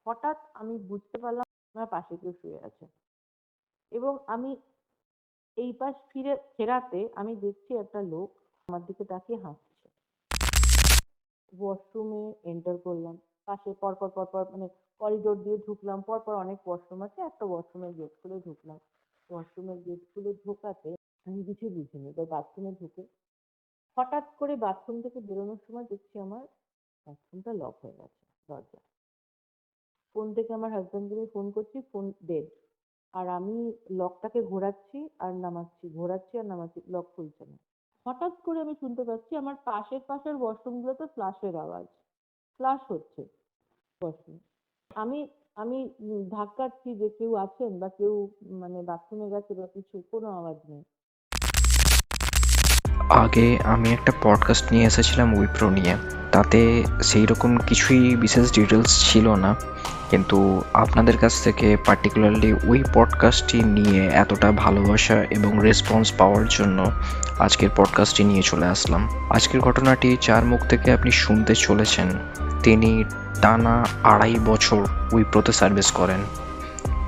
হঠাৎ আমি বুঝতে পারলাম আমার পাশে কেউ শুয়ে আছে, এবং আমি এই পাশ ফেরাতে আমি দেখছি একটা লোক আমার দিকে তাকিয়ে হাসছে। ওয়াশরুমে এন্টার করলাম, পাশে পরপর পরপর মানে করিডোর দিয়ে ঢুকলাম, পরপর অনেক ওয়াশরুম আছে, একটা ওয়াশরুমের গেট খুলে ঢুকলাম। ওয়াশরুমের গেট খুলে ঢোকাতে আমি কিছু বুঝিনি, এবার বাথরুমে ঢুকে হঠাৎ করে বাথরুম থেকে বেরোনোর সময় দেখছি আমার বাথরুমটা লক হয়ে গেছে, দরজা। ফোন থেকে আমার হাজবেন্ডকে ফোন করছি, ফোন ডেড। আর আমি লকটাকে ঘোরাচ্ছি আর নামাচ্ছি, লক খুলছে না। হঠাৎ করে আমি শুনতে পাচ্ছি আমার পাশের ওয়াশরুমগুলোতে ফ্লাশের আওয়াজ, ফ্লাশ হচ্ছে ওয়াশরুম। আমি আমি ধাক্কাচ্ছি যে কেউ আছেন বা কেউ মানে বাথরুমে গেছে বা কিছু, কোনো আওয়াজ নেই। আগে আমি একটা পডকাস্ট নিয়ে এসেছিলাম উইপ্রো নিয়ে, তাতে সেই রকম কিছুই বিশেষ ডিটেলস ছিল না, কিন্তু আপনাদের কাছ থেকে পার্টিকুলারলি ওই পডকাস্টটি নিয়ে এতটা ভালোবাসা এবং রেসপন্স পাওয়ার জন্য আজকের পডকাস্টটি নিয়ে চলে আসলাম। আজকের ঘটনাটি যার মুখ থেকে আপনি শুনতে চলেছেন, তিনি টানা 2.5 বছর উইপ্রোতে সার্ভিস করেন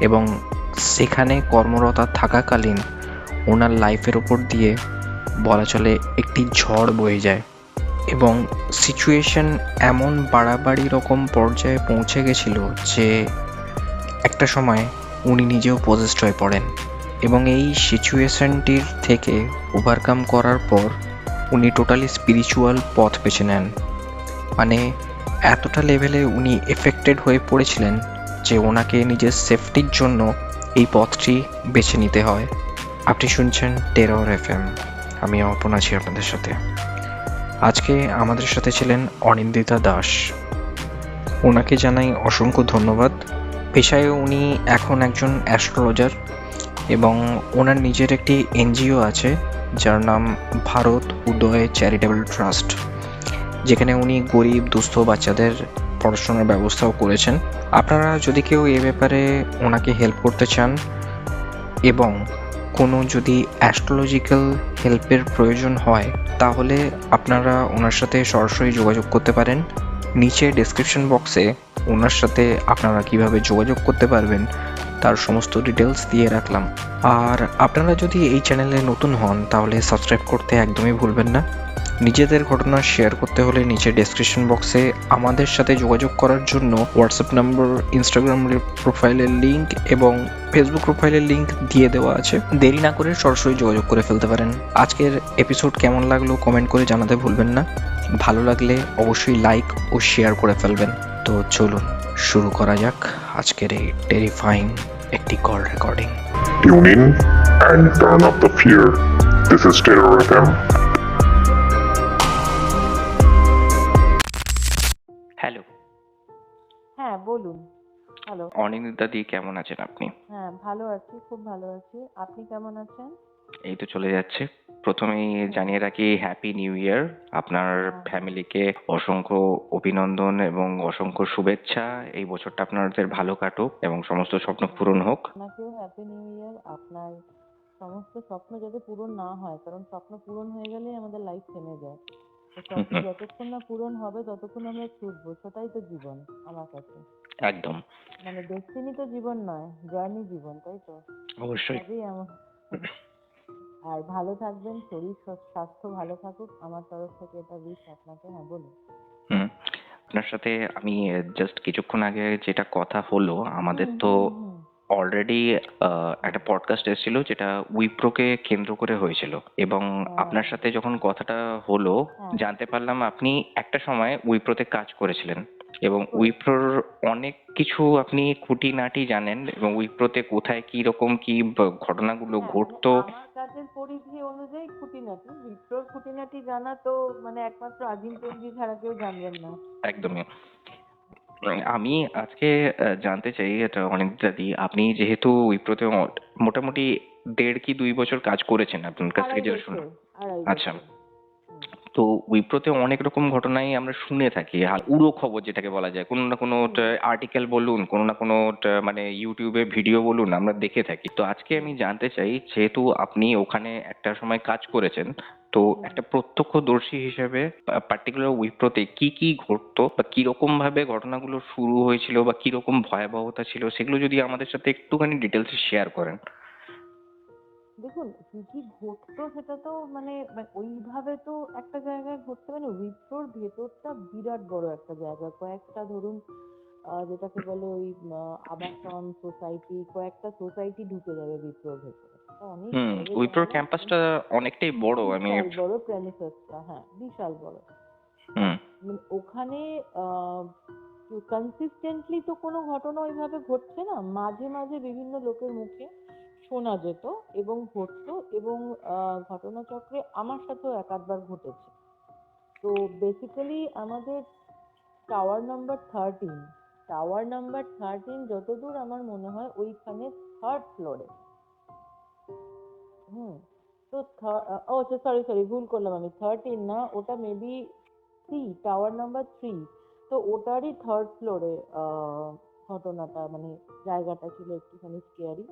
এবং সেখানে কর্মরত থাকাকালীন ওনার লাইফের ওপর দিয়ে বলা চলে একটি ঝড় বয়ে যায় এবং সিচুয়েশন এমন বাড়াবাড়ি রকম পর্যায়ে পৌঁছে গেছিল যে একটা সময় উনি নিজেও পজেসড হয়ে পড়েন এবং এই সিচুয়েশনটির থেকে ওভারকাম করার পর উনি টোটালি স্পিরিচুয়াল পথ বেছে নেন। মানে এতটা লেভেলে উনি এফেক্টেড হয়ে পড়েছিলেন যে ওনাকে নিজের সেফটির জন্য এই পথটি বেছে নিতে হয়। আপনি শুনছেন টেরর এফএম, আমি অর্পণ আছি আপনাদের সাথে। আজকে আমাদের সাথে ছিলেন অনিন্দিতা দাস। ওনাকে জানাই অসংখ্য ধন্যবাদ। পেশায় উনি এখন একজন অ্যাস্ট্রোলজার এবং ওনার নিজের একটি এনজিও আছে যার নাম ভারত উদয় চ্যারিটেবল ট্রাস্ট, যেখানে উনি গরিব দুস্থ বাচ্চাদের পড়াশোনার ব্যবস্থাও করেছেন। আপনারা যদি কেউ এ ব্যাপারে ওনাকে হেল্প করতে চান এবং কোনো যদি অ্যাস্ট্রোলজিক্যাল হেল্পের প্রয়োজন হয়, তাহলে আপনারা ওনার সাথে সরাসরি যোগাযোগ করতে পারেন। নিচে ডেসক্রিপশন বক্সে ওনার সাথে আপনারা কিভাবে যোগাযোগ করতে পারবেন তার সমস্ত ডিটেলস দিয়ে রাখলাম। আর আপনারা যদি এই চ্যানেলে নতুন হন তাহলে সাবস্ক্রাইব করতে একদমই ভুলবেন না। নিজেদের ঘটনা শেয়ার করতে হলে নিচে ডেসক্রিপশন বক্সে আমাদের সাথে যোগাযোগ করার জন্য হোয়াটসঅ্যাপ নম্বর, ইনস্টাগ্রাম প্রোফাইলের লিঙ্ক এবং ফেসবুক প্রোফাইলের লিঙ্ক দিয়ে দেওয়া আছে। দেরি না করে সরাসরি যোগাযোগ করে ফেলতে পারেন। আজকের এপিসোড কেমন লাগলো কমেন্ট করে জানাতে ভুলবেন না। ভালো লাগলে অবশ্যই লাইক ও শেয়ার করে ফেলবেন। তো চলুন শুরু করা যাক আজকের এই টেরিফাইং একটি call recording. Tune in and turn up the fear. This is Terror FM. Hello, হ্যাঁ বলুন। হ্যালো। অনিন্দিতা দি, কেমন আছেন আপনি? হ্যাঁ ভালো আছি, খুব ভালো আছি। আপনি কেমন আছেন? এই তো চলে যাচ্ছে। প্রথমেই জানিয়ে রাখি হ্যাপি নিউ ইয়ার। আপনার ফ্যামিলিকে অসংখ্য অভিনন্দন এবং অসংখ্য শুভেচ্ছা। এই বছরটা আপনাদের ভালো কাটুক এবং সমস্ত স্বপ্ন পূরণ হোক। আপনাকেও হ্যাপি নিউ ইয়ার। আপনার সমস্ত স্বপ্ন যাতে পূরণ না হয়, কারণ স্বপ্ন পূরণ হয়ে গেলেই আমাদের লাইফ থেমে যায়। তো স্বপ্ন যতক্ষণ না পূরণ হবে ততক্ষণ আমরা ছুটবো, সেটাই তো জীবন আমার কাছে। একদম, মানে ডেস্টিনি তো জীবন নয়, জার্নি জীবন, তাই তো? অবশ্যই। তবেই আমার। আর ভালো থাকবেন, শরীর স্বাস্থ্য ভালো থাকুক, আমার তরফ থেকে এটা উইশ আপনাকে। হ্যাঁ বলুন। হুম, আপনার সাথে আমি জাস্ট কিছুক্ষণ আগে যেটা কথা হলো, আমাদের তো অলরেডি একটা পডকাস্ট এসেছিল যেটা উইপ্রোকে কেন্দ্র করে হয়েছিল এবং আপনার সাথে যখন কথাটা হলো জানতে পারলাম আপনি একটা সময় উইপ্রোতে কাজ করেছিলেন এবং উইপ্রোর অনেক কিছু আপনি খুঁটিনাটি জানেন এবং উইপ্রোতে কোথায় কি রকম কি ঘটনাগুলো ঘটতো। আমার কাজের পরিধি অনুযায়ী খুঁটিনাটি, উইপ্রোর খুঁটিনাটি জানা তো মানে একমাত্র আজিম প্রেমজি ছাড়া কেউ জানবেন না। একদমই। আমি আজকে জানতে চাই, এটা অনিন্দিতা দি, আপনি যেহেতু উইপ্রোতে মোটামুটি 1.5 কি 2 বছর কাজ করেছেন, আপনার কাছ থেকে যেটা শুনলাম। আচ্ছা, তো উইপ্রোতে অনেক রকম ঘটনাই আমরা শুনে থাকি, উড়ো খবর যেটাকে বলা যায়, কোনো না কোনো আর্টিকেল বলুন, কোনো না কোনো মানে ইউটিউবে ভিডিও বলুন, আমরা দেখে থাকি। তো আজকে আমি জানতে চাই, যেহেতু আপনি ওখানে একটা সময় কাজ করেছেন, তো একটা প্রত্যক্ষদর্শী হিসেবে পার্টিকুলার উইপ্রোতে কি কি ঘটতো বা কিরকম ভাবে ঘটনাগুলো শুরু হয়েছিল বা কিরকম ভয়াবহতা ছিল, সেগুলো যদি আমাদের সাথে একটুখানি ডিটেলসে শেয়ার করেন। দেখুন, কি কি ঘটতো সেটা তো মানে ওইভাবে তো একটা জায়গায় ঘটতে, মানে উইপ্রোর ভেতরটা বিরাট বড় একটা জায়গা, কয়েকটা ধরুন যেটাকে বলে ওই আবাসন সোসাইটি, কয়েকটা সোসাইটি ঢুকে যাবে উইপ্রোর ভেতরে। এটা অনেক বড় উইপ্রোর জায়গা, ক্যাম্পাসটা অনেকটাই বড়, আমি। বিশাল বড় প্রেমিসেসটা, হ্যাঁ বিশাল বড়। হুম। মানে ওখানে কনসিস্টেন্টলি তো কোনো ঘটনা ওইভাবে ঘটছে না, মাঝে মাঝে বিভিন্ন লোকের মুখে শোনা যেত এবং ঘটতো, এবং ঘটনাচক্রে আমার সাথেও এক আধবার ঘটেছে। তো বেসিক্যালি আমাদের টাওয়ার নাম্বার 13 যতদূর আমার মনে হয় ওইখানে 3rd ফ্লোরে। হুম। তো সরি ভুল করলাম, আমি 13 না, ওটা মেবি টাওয়ার নাম্বার 3। তো ওটারই 3rd ফ্লোরে ঘটনাটা, মানে জায়গাটা ছিল একটুখানি স্কেয়ারি।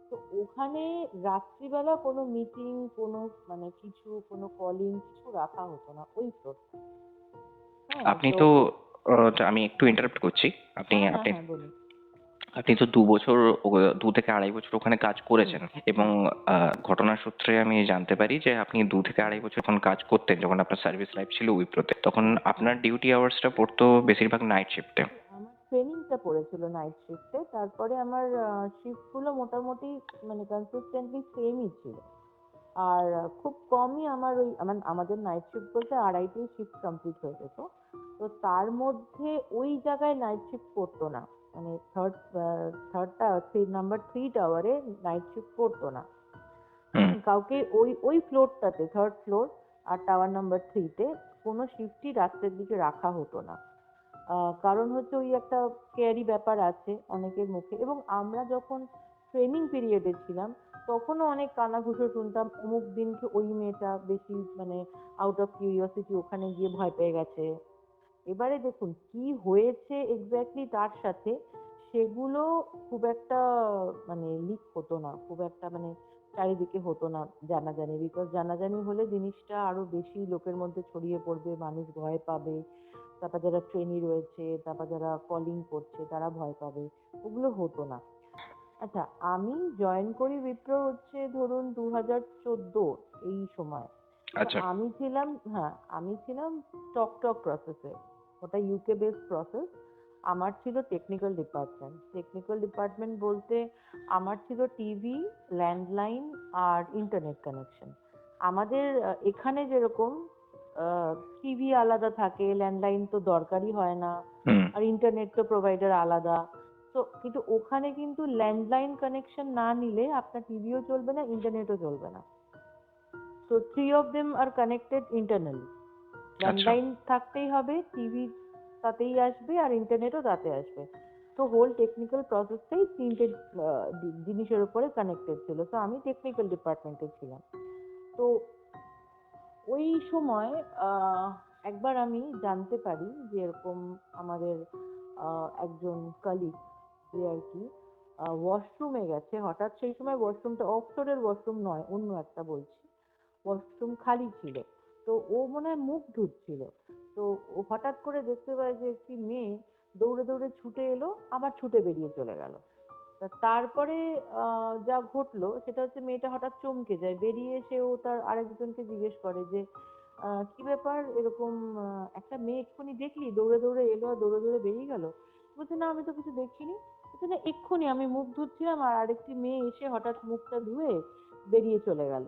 তো ওখানে রাত্রিবেলা কোনো মিটিং, কোনো মানে কিছু, কোনো কলিং কিছু রাখা হতো না ওই ফ্লোরটা। হ্যাঁ আপনি তো তো আমি একটু ইন্টারাপ্ট করছি। আপনি হ্যাঁ হ্যাঁ আপনি হ্যাঁ বলুন। আপনি তো 2 বছর, 2 থেকে 2.5 বছর ওখানে কাজ হুম করেছেন, এবং হুম ঘটনার সূত্রে আমি জানতে পারি যে আপনি 2 থেকে 2.5 বছর যখন কাজ করতেন, যখন আপনার সার্ভিস লাইফ ছিল উইপ্রোতে, তখন আপনার ডিউটি আওয়ার্সটা পড়তো বেশিরভাগ নাইট শিফটে। আমার ট্রেনিংটা পড়েছিল নাইট শিফটে, তারপরে আমার শিফট গুলো মোটামুটি মানে কনসিস্টেন্টলি সেমই ছিল। আর খুব কমই আমার আমাদের নাইট শিফট বলতে আড়াইটেই শিফট কমপ্লিট হয়ে যেত। তো তার মধ্যে ওই জায়গায় নাইট শিফট পড়তো না, মানে নাম্বার 3 টাওয়ারে নাইট শিফট পড়তো না হুম। কাউকে। ওই ওই ফ্লোরটাতে 3rd floor R tower number 3-তে কোনো শিফটই রাত্রের দিকে রাখা হতো না। কারণ হচ্ছে ওই একটা স্ক্যারি ব্যাপার আছে অনেকের মুখে, এবং আমরা যখন ট্রেনিং পিরিয়ডে ছিলাম তখনও অনেক কানাঘুষো শুনতাম, অমুক দিনকে ওই মেয়েটা বেশি মানে আউট অফ কিউরিওসিটি ওখানে গিয়ে ভয় পেয়ে গেছে। এবারে দেখুন কি হয়েছে এক্স্যাক্টলি তার সাথে, সেগুলো খুব একটা মানে লিক হতো না, খুব একটা মানে চারিদিকে হতো না জানাজানি, বিকজ জানাজানি হলে জিনিসটা আরো বেশি লোকের মধ্যে ছড়িয়ে পড়বে, মানুষ ভয় পাবে, তারপর যারা ট্রেনি রয়েছে, তারপর যারা কলিং করছে তারা ভয় পাবে, ওগুলো হতো না। আচ্ছা, আমি জয়েন করি উইপ্রো হচ্ছে ধরুন 2014 এই সময়। তো আচ্ছা। আমি ছিলাম টক প্রসেসে, ওটা ইউকে বেসড প্রসেস। আমার ছিল টেকনিক্যাল ডিপার্টমেন্ট বলতে আমার ছিল টিভি, ল্যান্ডলাইন আর ইন্টারনেট কানেকশন। আমাদের এখানে যেরকম টিভি আলাদা থাকে, ল্যান্ডলাইন তো দরকারই হয় না, হুম। আর ইন্টারনেট তো প্রোভাইডার আলাদা। তো কিন্তু ওখানে কিন্তু ল্যান্ডলাইন কানেকশন না নিলে আপনার টিভিও চলবে না, ইন্টারনেটও চলবে না। So three of them are connected internally. আচ্ছা। ল্যান্ডলাইন থাকতেই হবে, টিভি তাতেই আসবে আর ইন্টারনেটও তাতে আসবে। তো হোল টেকনিক্যাল প্রসেসটাই তিনটে জিনিসের উপরে কানেক্টেড ছিল। তো আমি টেকনিক্যাল ডিপার্টমেন্টে ছিলাম। তো ওই সময় একবার আমি জানতে পারি যে এরকম আমাদের একজন কলিগ যে আর কি ওয়াশরুমে গেছে হঠাৎ। সেই সময় ওয়াশরুমটা অফশোরের ওয়াশরুম নয়, অন্য একটা বলছি, ওয়াশরুম খালি ছিল। তো ও মনে হয় মুখ ধুচ্ছিল। তো ও হঠাৎ করে দেখতে পায় যে একটি মেয়ে দৌড়ে দৌড়ে ছুটে এলো, আবার ছুটে বেরিয়ে চলে গেল। তা তারপরে যা ঘটলো সেটা হচ্ছে মেয়েটা হঠাৎ চমকে যায়, বেরিয়ে এসে ও তার আরেকজনকে জিজ্ঞেস করে যে কি ব্যাপার, এরকম একটা মেয়ে এক্ষুনি দেখলি দৌড়ে দৌড়ে এলো আর দৌড়ে দৌড়ে বেরিয়ে গেল? বলছে না, আমি তো কিছু দেখিনি। বলছে না, এক্ষুনি আমি মুখ ধুচ্ছিলাম আর আরেকটি মেয়ে এসে হঠাৎ মুখটা ধুয়ে বেরিয়ে চলে গেল।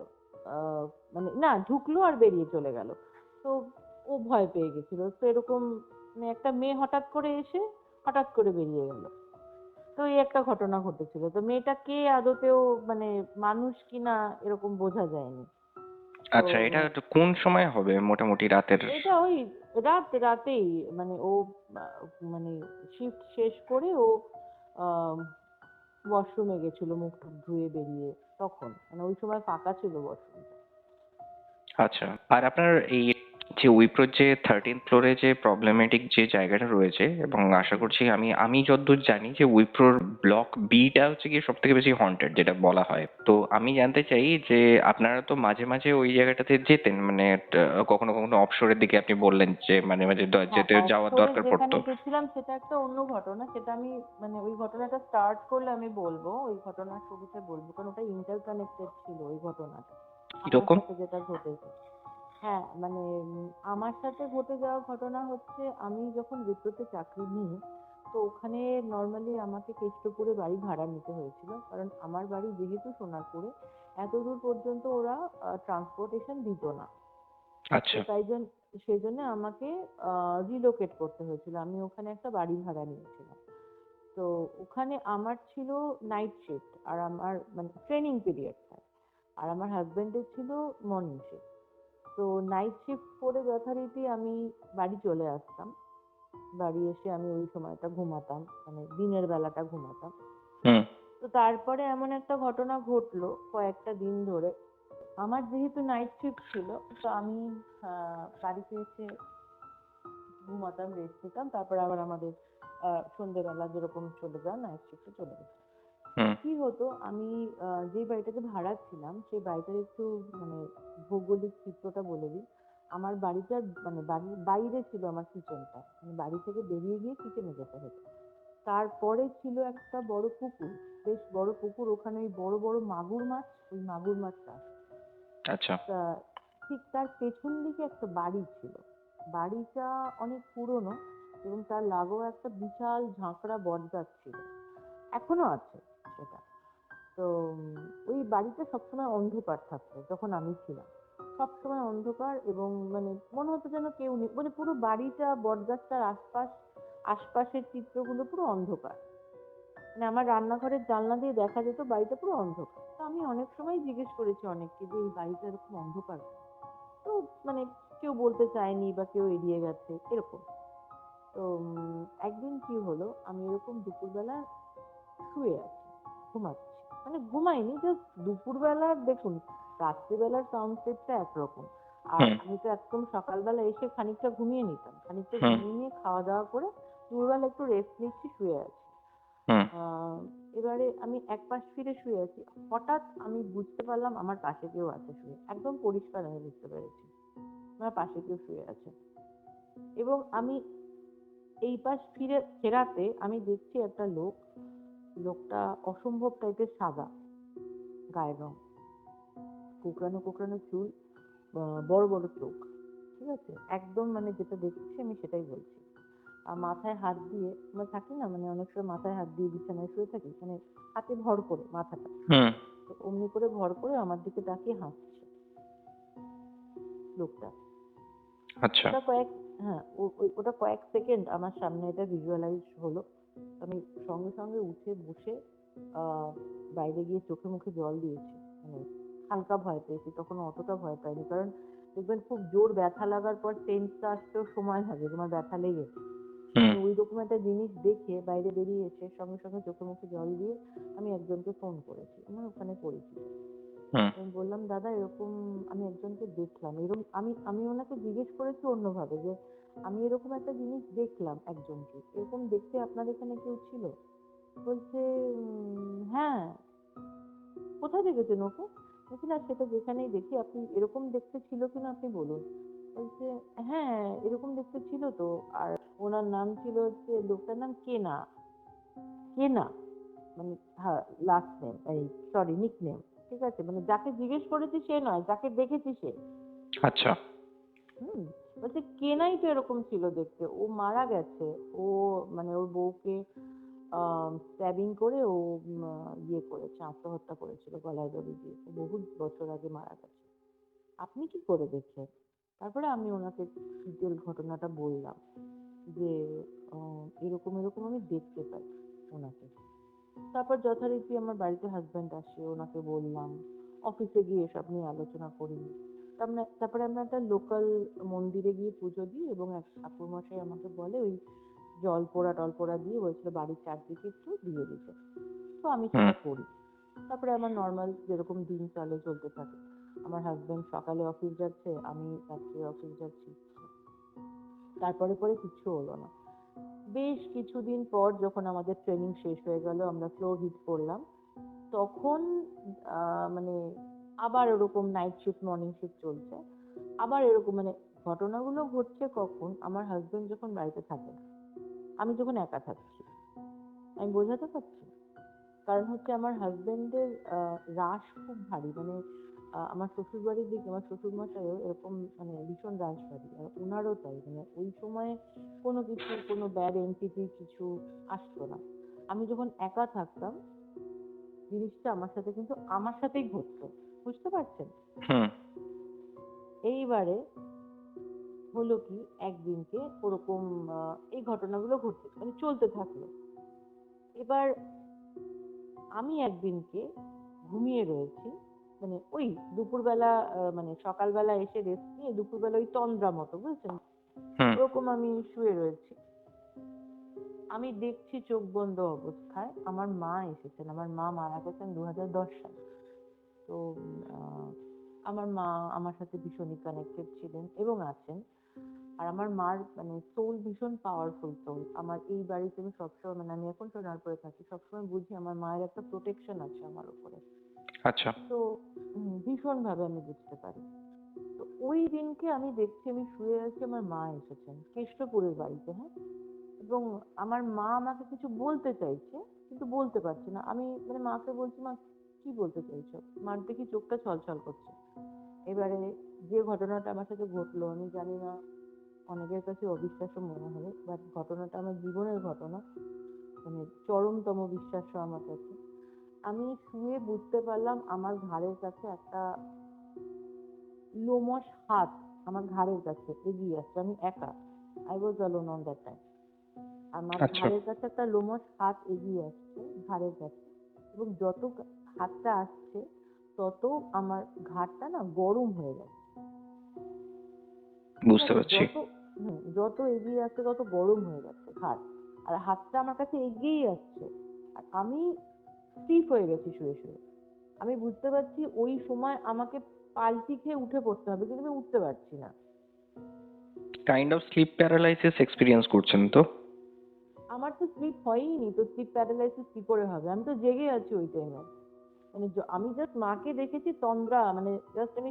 আহ মানে না, ঢুকলো আর বেরিয়ে চলে গেল। তো ও ভয় পেয়ে গেছিল। তো এরকম মানে একটা মেয়ে হঠাৎ করে এসে হঠাৎ করে বেরিয়ে গেল। তো এই একটা ঘটনা ঘটেছিল। তো মেয়েটা কে আদতেও মানে মানুষ কিনা এরকম বোঝা যায়নি। তো আচ্ছা, এটা তো কোন সময় হবে, মোটামুটি রাতের? এটা ওই রাতেই, মানে ও মানে শিফট শেষ করে ও ওয়াশরুমে গেছিল মুখ টুখ ধুয়ে বেরিয়ে, তখন মানে ওই সময় ফাঁকা ছিল ওয়াশরুমটা। আচ্ছা। আর আপনার এই যে উইপ্রোর যে 13th ফ্লোরে যে প্রবলেমেটিক যে জায়গাটা রয়েছে, এবং আশা করছি আমি যতদূর জানি যে উইপ্রোর ব্লক বিটা হচ্ছে গিয়ে সব থেকে বেশি হন্টেড যেটা বলা হয়। তো আমি জানতে চাই যে আপনারা তো মাঝে মাঝে ওই জায়গাটাতে যেতেন, মানে কখনো কখনো অফশোরের দিকে আপনি বললেন যে মাঝে মাঝে হ্যাঁ, যেতে যাওয়ার অফশোরে দরকার যেখানে পড়তো। গেছিলাম সেটা একটা অন্য ঘটনা, সেটা আমি মানে ওই ঘটনাটা স্টার্ট করলে আমি বলবো, ওই ঘটনার শুরুতে বলবো, কারণ ওটা ইন্টারকানেক্টেড ছিল ওই ঘটনাটা আমার কিরকম? সাথে যেটা ঘটেছে। হ্যাঁ, মানে আমার সাথে ঘটে যাওয়া ঘটনা হচ্ছে, আমি যখন উইপ্রোতে চাকরি নিই, তো ওখানে নর্মালি আমাকে কেষ্টপুরে বাড়ি ভাড়া নিতে হয়েছিল, কারণ আমার বাড়ি যেহেতু সোনারপুরে, এত দূর পর্যন্ত ওরা ট্রান্সপোর্টেশন দিত না। তো আচ্ছা। সেই জন্য আমাকে রিলোকেট করতে হয়েছিল। আমি ওখানে একটা বাড়ি ভাড়া নিয়েছিলাম। তো ওখানে আমার ছিল নাইট শিফট, আর আমার মানে ট্রেনিং পিরিয়ডটা, আর আমার হাজবেন্ডের ছিল মর্নিং শিফট। তো নাইট শিফট করে যথারীতি আমি বাড়ি চলে আসতাম। বাড়ি এসে আমি ওই সময়টা ঘুমাতাম, মানে দিনের বেলাটা ঘুমাতাম। হুম। তো তারপরে এমন একটা ঘটনা ঘটলো কয়েকটা দিন ধরে। আমার যেহেতু নাইট শিফট ছিল, তো আমি বাড়িতে এসে ঘুমাতাম, রেস্ট নিতাম, তারপরে আবার আমাদের সন্ধ্যেবেলা যেরকম চলে যাওয়া নাইট শিফটে চলে যেতাম। হুম। কি হতো, আমি যে বাড়িটাতে ভাড়া ছিলাম সেই বাড়িটার একটু মানে ভৌগোলিক চিত্রটা বলে দিই। আমার বাড়িটার মানে বাড়ির বাইরে ছিল আমার কিচেনটা, মানে বাড়ি থেকে বেরিয়ে গিয়ে কিচেনে যেতে হতো। তারপরে ছিল একটা বড় পুকুর, বেশ বড় পুকুর, ওখানে ওই বড় বড় মাগুর মাছ, ওই মাগুর মাছ চাষ। আচ্ছা। তা ঠিক তার পেছন দিকে একটা বাড়ি ছিল। বাড়িটা অনেক পুরনো এবং তার লাগোয়া একটা বিশাল ঝাঁকড়া বটগাছ ছিল, এখনো আছে সেটা। তো ওই বাড়িটা সবসময় অন্ধকার থাকতো যখন আমি ছিলাম, সবসময় অন্ধকার, এবং মানে মনে হতো যেন কেউ নেই, মানে পুরো বাড়িটা বটগাছটার আশপাশের চিত্রগুলো পুরো অন্ধকার। মানে আমার রান্নাঘরের জানলা দিয়ে দেখা যেত বাড়িটা পুরো অন্ধকার। তো আমি অনেক সময় জিজ্ঞেস করেছি অনেককে যে এই বাড়িটা এরকম অন্ধকার কেন? তো মানে কেউ বলতে চায়নি বা কেউ এড়িয়ে গেছে এরকম। তো একদিন কি হলো, আমি এরকম দুপুরবেলা শুয়ে আছি, ঘুমাচ্ছি, মানে ঘুমাইনি, জাস্ট দুপুরবেলা, দেখুন রাত্রিবেলার সাউন্ড সেটটা একরকম, আর হুম। আমি তো একদম সকালবেলা এসে খানিকটা ঘুমিয়ে নিতাম, খানিকটা হুম। ঘুমিয়ে নিয়ে খাওয়া দাওয়া করে দুপুরবেলা একটু রেস্ট নিচ্ছি, শুয়ে আছি। হুম। এবারে আমি এক পাশ ফিরে শুয়ে আছি, হঠাৎ আমি বুঝতে পারলাম আমার পাশে কেউ আছে শুয়ে, একদম পরিষ্কার আমি বুঝতে পেরেছি আমার পাশে কেউ শুয়ে আছে। এবং আমি এই পাশ ফেরাতে আমি দেখছি একটা লোক, লোকটা অসম্ভব টাইপের সাদা গায়ের রং, কোঁকড়ানো কোঁকড়ানো চুল, বড় বড় চোখ, ঠিক আছে, একদম মানে যেটা দেখছি আমি সেটাই বলছি। আর মাথায় হাত দিয়ে, আমরা থাকি না মানে অনেক সময় মাথায় হাত দিয়ে বিছানায় শুয়ে থাকি, মানে হাতে ভর করে মাথাটা, হুম। তো অমনি করে ভর করে আমার দিকে তাকিয়ে হাসছে লোকটা। আচ্ছা। ওটা কয়েক হ্যাঁ ওটা কয়েক সেকেন্ড আমার সামনে এটা ভিজুয়ালাইজ হলো। আমি সঙ্গে সঙ্গে উঠে বসে আহ বাইরে গিয়ে চোখে মুখে জল দিয়েছি, মানে হালকা ভয় পেয়েছি, তখন অতটা ভয় পাইনি, কারণ দেখবেন খুব জোর ব্যথা লাগার পর টেন্সটা আসতেও সময় লাগে, তোমার ব্যথা লেগেছে। হুম। আমি ওই রকম একটা জিনিস দেখে বাইরে বেরিয়ে এসে সঙ্গে সঙ্গে চোখে মুখে জল দিয়ে আমি একজনকে ফোন করেছি, আমার ওখানে পরিচিত। হুম। আমি বললাম, দাদা এরকম আমি একজনকে দেখলাম, এরকম আমি আমি ওনাকে জিজ্ঞেস করেছি অন্যভাবে যে আমি এরকম একটা জিনিস দেখলাম, একজনকে এরকম দেখতে আপনার এখানে কেউ ছিল? বলছে হ্যাঁ। কোথায় দেখেছেন ওকে? বলছি না, সেটা যেখানেই দেখি, আপনি এরকম দেখতে ছিল কিনা আপনি বলুন। বলছে হ্যাঁ এরকম দেখতে ছিল তো। আর ওনার নাম ছিল হচ্ছে, লোকটার নাম কেনা, কেনা, মানে হ্যাঁ লাস্ট নেম, এই সরি নিক নেম, ঠিক আছে, মানে যাকে জিজ্ঞেস করেছি সে নয়, যাকে দেখেছি সে। আচ্ছা। হুম। বলছে কেনাই তো এরকম ছিল দেখতে, ও মারা গেছে, ও মানে ওর বউকে স্ট্যাবিং করে ও ইয়ে করেছে, আত্মহত্যা করেছিল গলায় দড়ি দিয়ে, ও বহু বছর আগে মারা গেছে। আপনি কি করে দেখলেন? তারপরে আমি ওনাকে ডিটেল ঘটনাটা বললাম যে এরকম এরকম আমি দেখতে পাই ওনাকে। তারপর যথারীতি আমার বাড়িতে হাজবেন্ড আসে, ওনাকে বললাম, অফিসে গিয়ে এসব নিয়ে আলোচনা করি। তারপরে আমরা একটা লোকাল মন্দিরে গিয়ে পুজো দিই, এবং এক ঠাকুরমশাই আমাকে বলে ওই জল পোড়া টল পোড়া দিয়ে বলছিল বাড়ির চারদিকে একটু দিয়ে দিতে। তো আমি হুম। সেটা করি। তারপরে আমার নর্মাল যেরকম দিন চলতে থাকে। আমার হাজবেন্ড সকালে অফিস যাচ্ছে, আমি রাত্রে অফিস যাচ্ছি। তারপরে পরে কিচ্ছু হলো না। বেশ কিছুদিন পর যখন আমাদের ট্রেনিং শেষ হয়ে গেল, আমরা ফ্লোর হিট করলাম, তখন মানে আবার ওরকম নাইট শিফট মর্নিং শিফট চলছে, আবার এরকম মানে ঘটনাগুলো ঘটছে কখন, আমার হাজবেন্ড যখন বাড়িতে থাকে না, আমি যখন একা থাকছি। আমি বোঝাতে পারছি? কারণ হচ্ছে আমার হাজবেন্ডের রাশ খুব ভারী, মানে আমার শ্বশুর বাড়ির দিকে আমার শ্বশুর মশাইও এরকম মানে ভীষণ রাশভারী, আর ওনারও তাই, মানে ওই সময় কোনো কিছু, কোনো ব্যাড এন্টিটি কিছু আসতো না। আমি যখন একা থাকতাম, জিনিসটা আমার সাথে কিন্তু আমার সাথেই ঘটতো, বুঝতে পারছেন? হুম। এইবারে হলো কি, একদিনকে ওরকম এই ঘটনাগুলো ঘটতে মানে চলতে থাকলো। এবার আমি একদিনকে ঘুমিয়ে রয়েছি, মানে ওই দুপুরবেলা, মানে সকালবেলা এসে রেস্ট নিয়ে দুপুরবেলা ওই তন্দ্রা মতো, বুঝছেন, হুম। ওরকম আমি শুয়ে রয়েছি। আমি দেখছি চোখ বন্ধ অবস্থায় আমার মা এসেছেন। আমার মা মারা গেছেন 2010 সালে। তো আমার মা আমার সাথে ভীষণই কানেক্টেড ছিলেন এবং আছেন। আর আমার মার মানে সোল ভীষণ পাওয়ারফুল সোল। আমার এই বাড়িতে আমি সবসময়, মানে আমি এখন সোনারপুরে থাকি, সবসময় বুঝি আমার মায়ের একটা প্রোটেকশন আছে আমার উপরে। আচ্ছা। তো ভীষণ ভাবে আমি বুঝতে পারি। তো ওই দিনকে আমি দেখছি, আমি শুয়ে আছি, আমার মা এসেছেন কেষ্টপুরের বাড়িতে, হ্যাঁ। এবং আমার মা আমাকে কিছু বলতে চাইছে, কিন্তু বলতে পারছে না। আমি মানে মাকে বলছি, মা কি বলতে চাইছো? মার দেখি চোখটা ছলছল করছে। এবারে যে ঘটনাটা আমার সাথে ঘটলো, আমি জানি না, অনেকের কাছে অবিশ্বাস্য মনে হবে, বাট ঘটনাটা আমার জীবনের ঘটনা, মানে চরমতম বিশ্বাস্য আমার কাছে। আমি শুয়ে বুঝতে পারলাম আমার ঘাড়ের কাছে একটা লোমশ হাত আমার ঘাড়ের কাছে এগিয়ে আসছে। আমি একা, I was alone on that time. আমার আচ্ছা। ঘাড়ের কাছে একটা লোমশ হাত এগিয়ে আসছে ঘাড়ের কাছে, এবং যত হাতটা আসছে তত আমার ঘাড়টা না গরম হয়ে যাচ্ছে। ঠিক বুঝতে আছে, পারছি। যত এগিয়ে আসছে তত গরম হয়ে যাচ্ছে ঘাড়, আর হাতটা আমার কাছে এগিয়েই আসছে, আর আমি স্টিফ হয়ে গেছি শুয়ে শুয়ে। আমি বুঝতে পারছি ওই সময় আমাকে পাল্টি খেয়ে উঠে পড়তে হবে, কিন্তু আমি উঠতে পারছি না। Kind of slip paralysis experience করছেন তো? আমার তো স্লিপ হয়ইনি, তো স্লিপ প্যারালাইসিস কি করে হবে? আমি তো জেগে আছি ওই টাইমে। মানে আমি জাস্ট মাকে দেখেছি তন্দ্রা, মানে জাস্ট আমি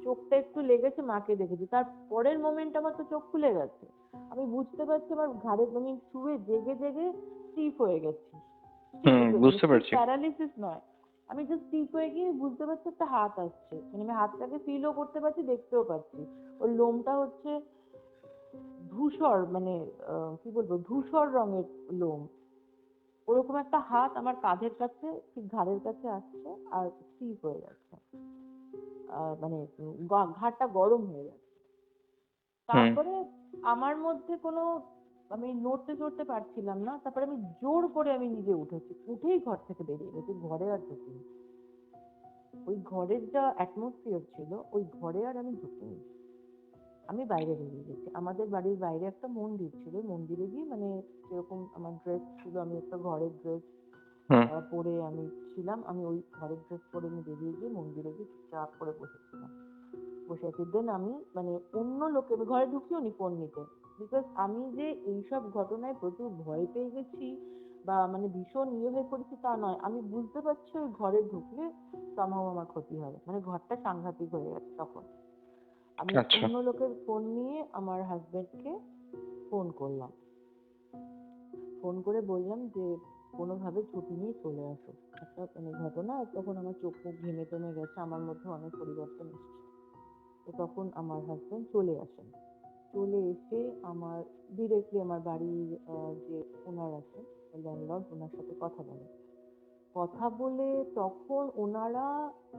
চোখটা একটু লেগেছে, মাকে দেখেছি, তার পরের মোমেন্ট আমার তো চোখ খুলে গেছে। আমি বুঝতে পারছি আমার ঘাড়ে, মানে শুয়ে জেগে জেগে স্টিফ হয়ে গেছি, হুম, মানে বুঝতে স্লিপ পারছি। প্যারালিসিস নয়, আমি জাস্ট স্টিফ হয়ে গিয়ে বুঝতে পারছি একটা হাত আসছে, মানে আমি হাতটাকে ফিলও করতে পারছি, দেখতেও পাচ্ছি। ওর লোমটা হচ্ছে ধূসর, মানে কি বলবো, ধূসর রঙের লোম। ওরকম একটা হাত আমার কাঁধের কাছে, ঠিক ঘাড়ের কাছে আসছে, আর স্টিফ হয়ে যাচ্ছে, মানে ঘাড়টা গরম হয়ে যাচ্ছে। হুম। তারপরে আমার মধ্যে কোনো, আমি নড়তে চড়তে পারছিলাম না। তারপরে আমি জোর করে আমি নিজে উঠেছি, উঠেই ঘর থেকে বেরিয়ে গেছি, ঘরে আর ঢুকিনি। ওই ঘরের যা অ্যাটমসফিয়ার ছিল, ওই ঘরে আর আমি ঢুকিনি। আমি বাইরে বেরিয়ে গেছি। আমাদের বাড়ির বাইরে একটা মন্দির ছিল, মন্দিরে গিয়ে মানে যেরকম আমার ড্রেস ছিল, আমি একটা ঘরের ড্রেস হুম। পরে আমি ছিলাম, আমি ওই ঘরের ড্রেস পরে আমি বেরিয়ে গিয়ে মন্দিরে গিয়ে চুপচাপ করে বসেছিলাম। বসে আছি, দেন আমি মানে অন্য লোকে, আমি ঘরে ঢুকিও নি ফোন নিতে, বিকজ আমি যে এইসব ঘটনায় প্রচুর ভয় পেয়ে গেছি বা মানে ভীষণ হয়ে পড়েছি তা নয়। আমি বুঝতে পারছি ওই ঘরে ঢুকলে somehow আমার ক্ষতি হবে, মানে ঘরটা সাংঘাতিক হয়ে গেছে তখন। আমি আচ্ছা। অন্য লোকের ফোন নিয়ে আমার হাজবেন্ডকে ফোন করলাম, ফোন করে বললাম যে কোনোভাবে ছুটি নিয়ে চলে আসো। একটা মানে ঘটনা, তখন আমার চোখ মুখ ঘেমে টেমে গেছে, আমার মধ্যে অনেক পরিবর্তন এসেছে। তো তখন আমার হাজবেন্ড চলে আসেন। চলে এসে আমার ডিরেক্টলি আমার বাড়ির যে ওনার আছেন, ল্যান্ডলর্ড, ওনার সাথে কথা বলে। কথা বলে তখন ওনারা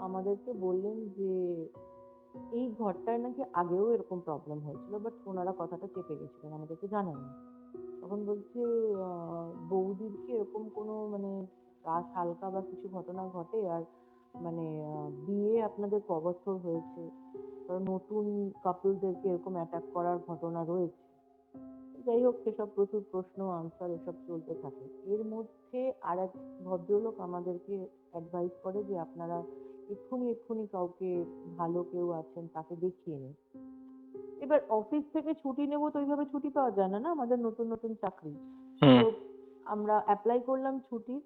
আমাদেরকে বললেন যে এই ঘরটায় নাকি আগেও এরকম প্রবলেম হয়েছিল, বাট ওনারা কথাটা চেপে গেছিলেন, আমাদেরকে জানাননি। তখন বলছে বৌদির কি এরকম কোনো মানে রাত হালকা বা কিছু ঘটনা ঘটে? আর মানে বিয়ে আপনাদের ক বছর হয়েছে? কারণ নতুন কাপলদেরকে এরকম অ্যাটাক করার ঘটনা রয়েছে। যাই হোক, সেসব প্রচুর প্রশ্ন আনসার এসব চলতে থাকে। এর মধ্যে আর এক ভদ্রলোক আমাদেরকে অ্যাডভাইস করে যে আপনারা এক্ষুনি কাউকে ভালো কেউ আছেন তাকে দেখিয়ে নিই। এবার অফিস থেকে ছুটি নেবো তো ওইভাবে ছুটি পাওয়া যায় না, না আমাদের নতুন নতুন চাকরি। হুম। তো আমরা অ্যাপ্লাই করলাম ছুটি।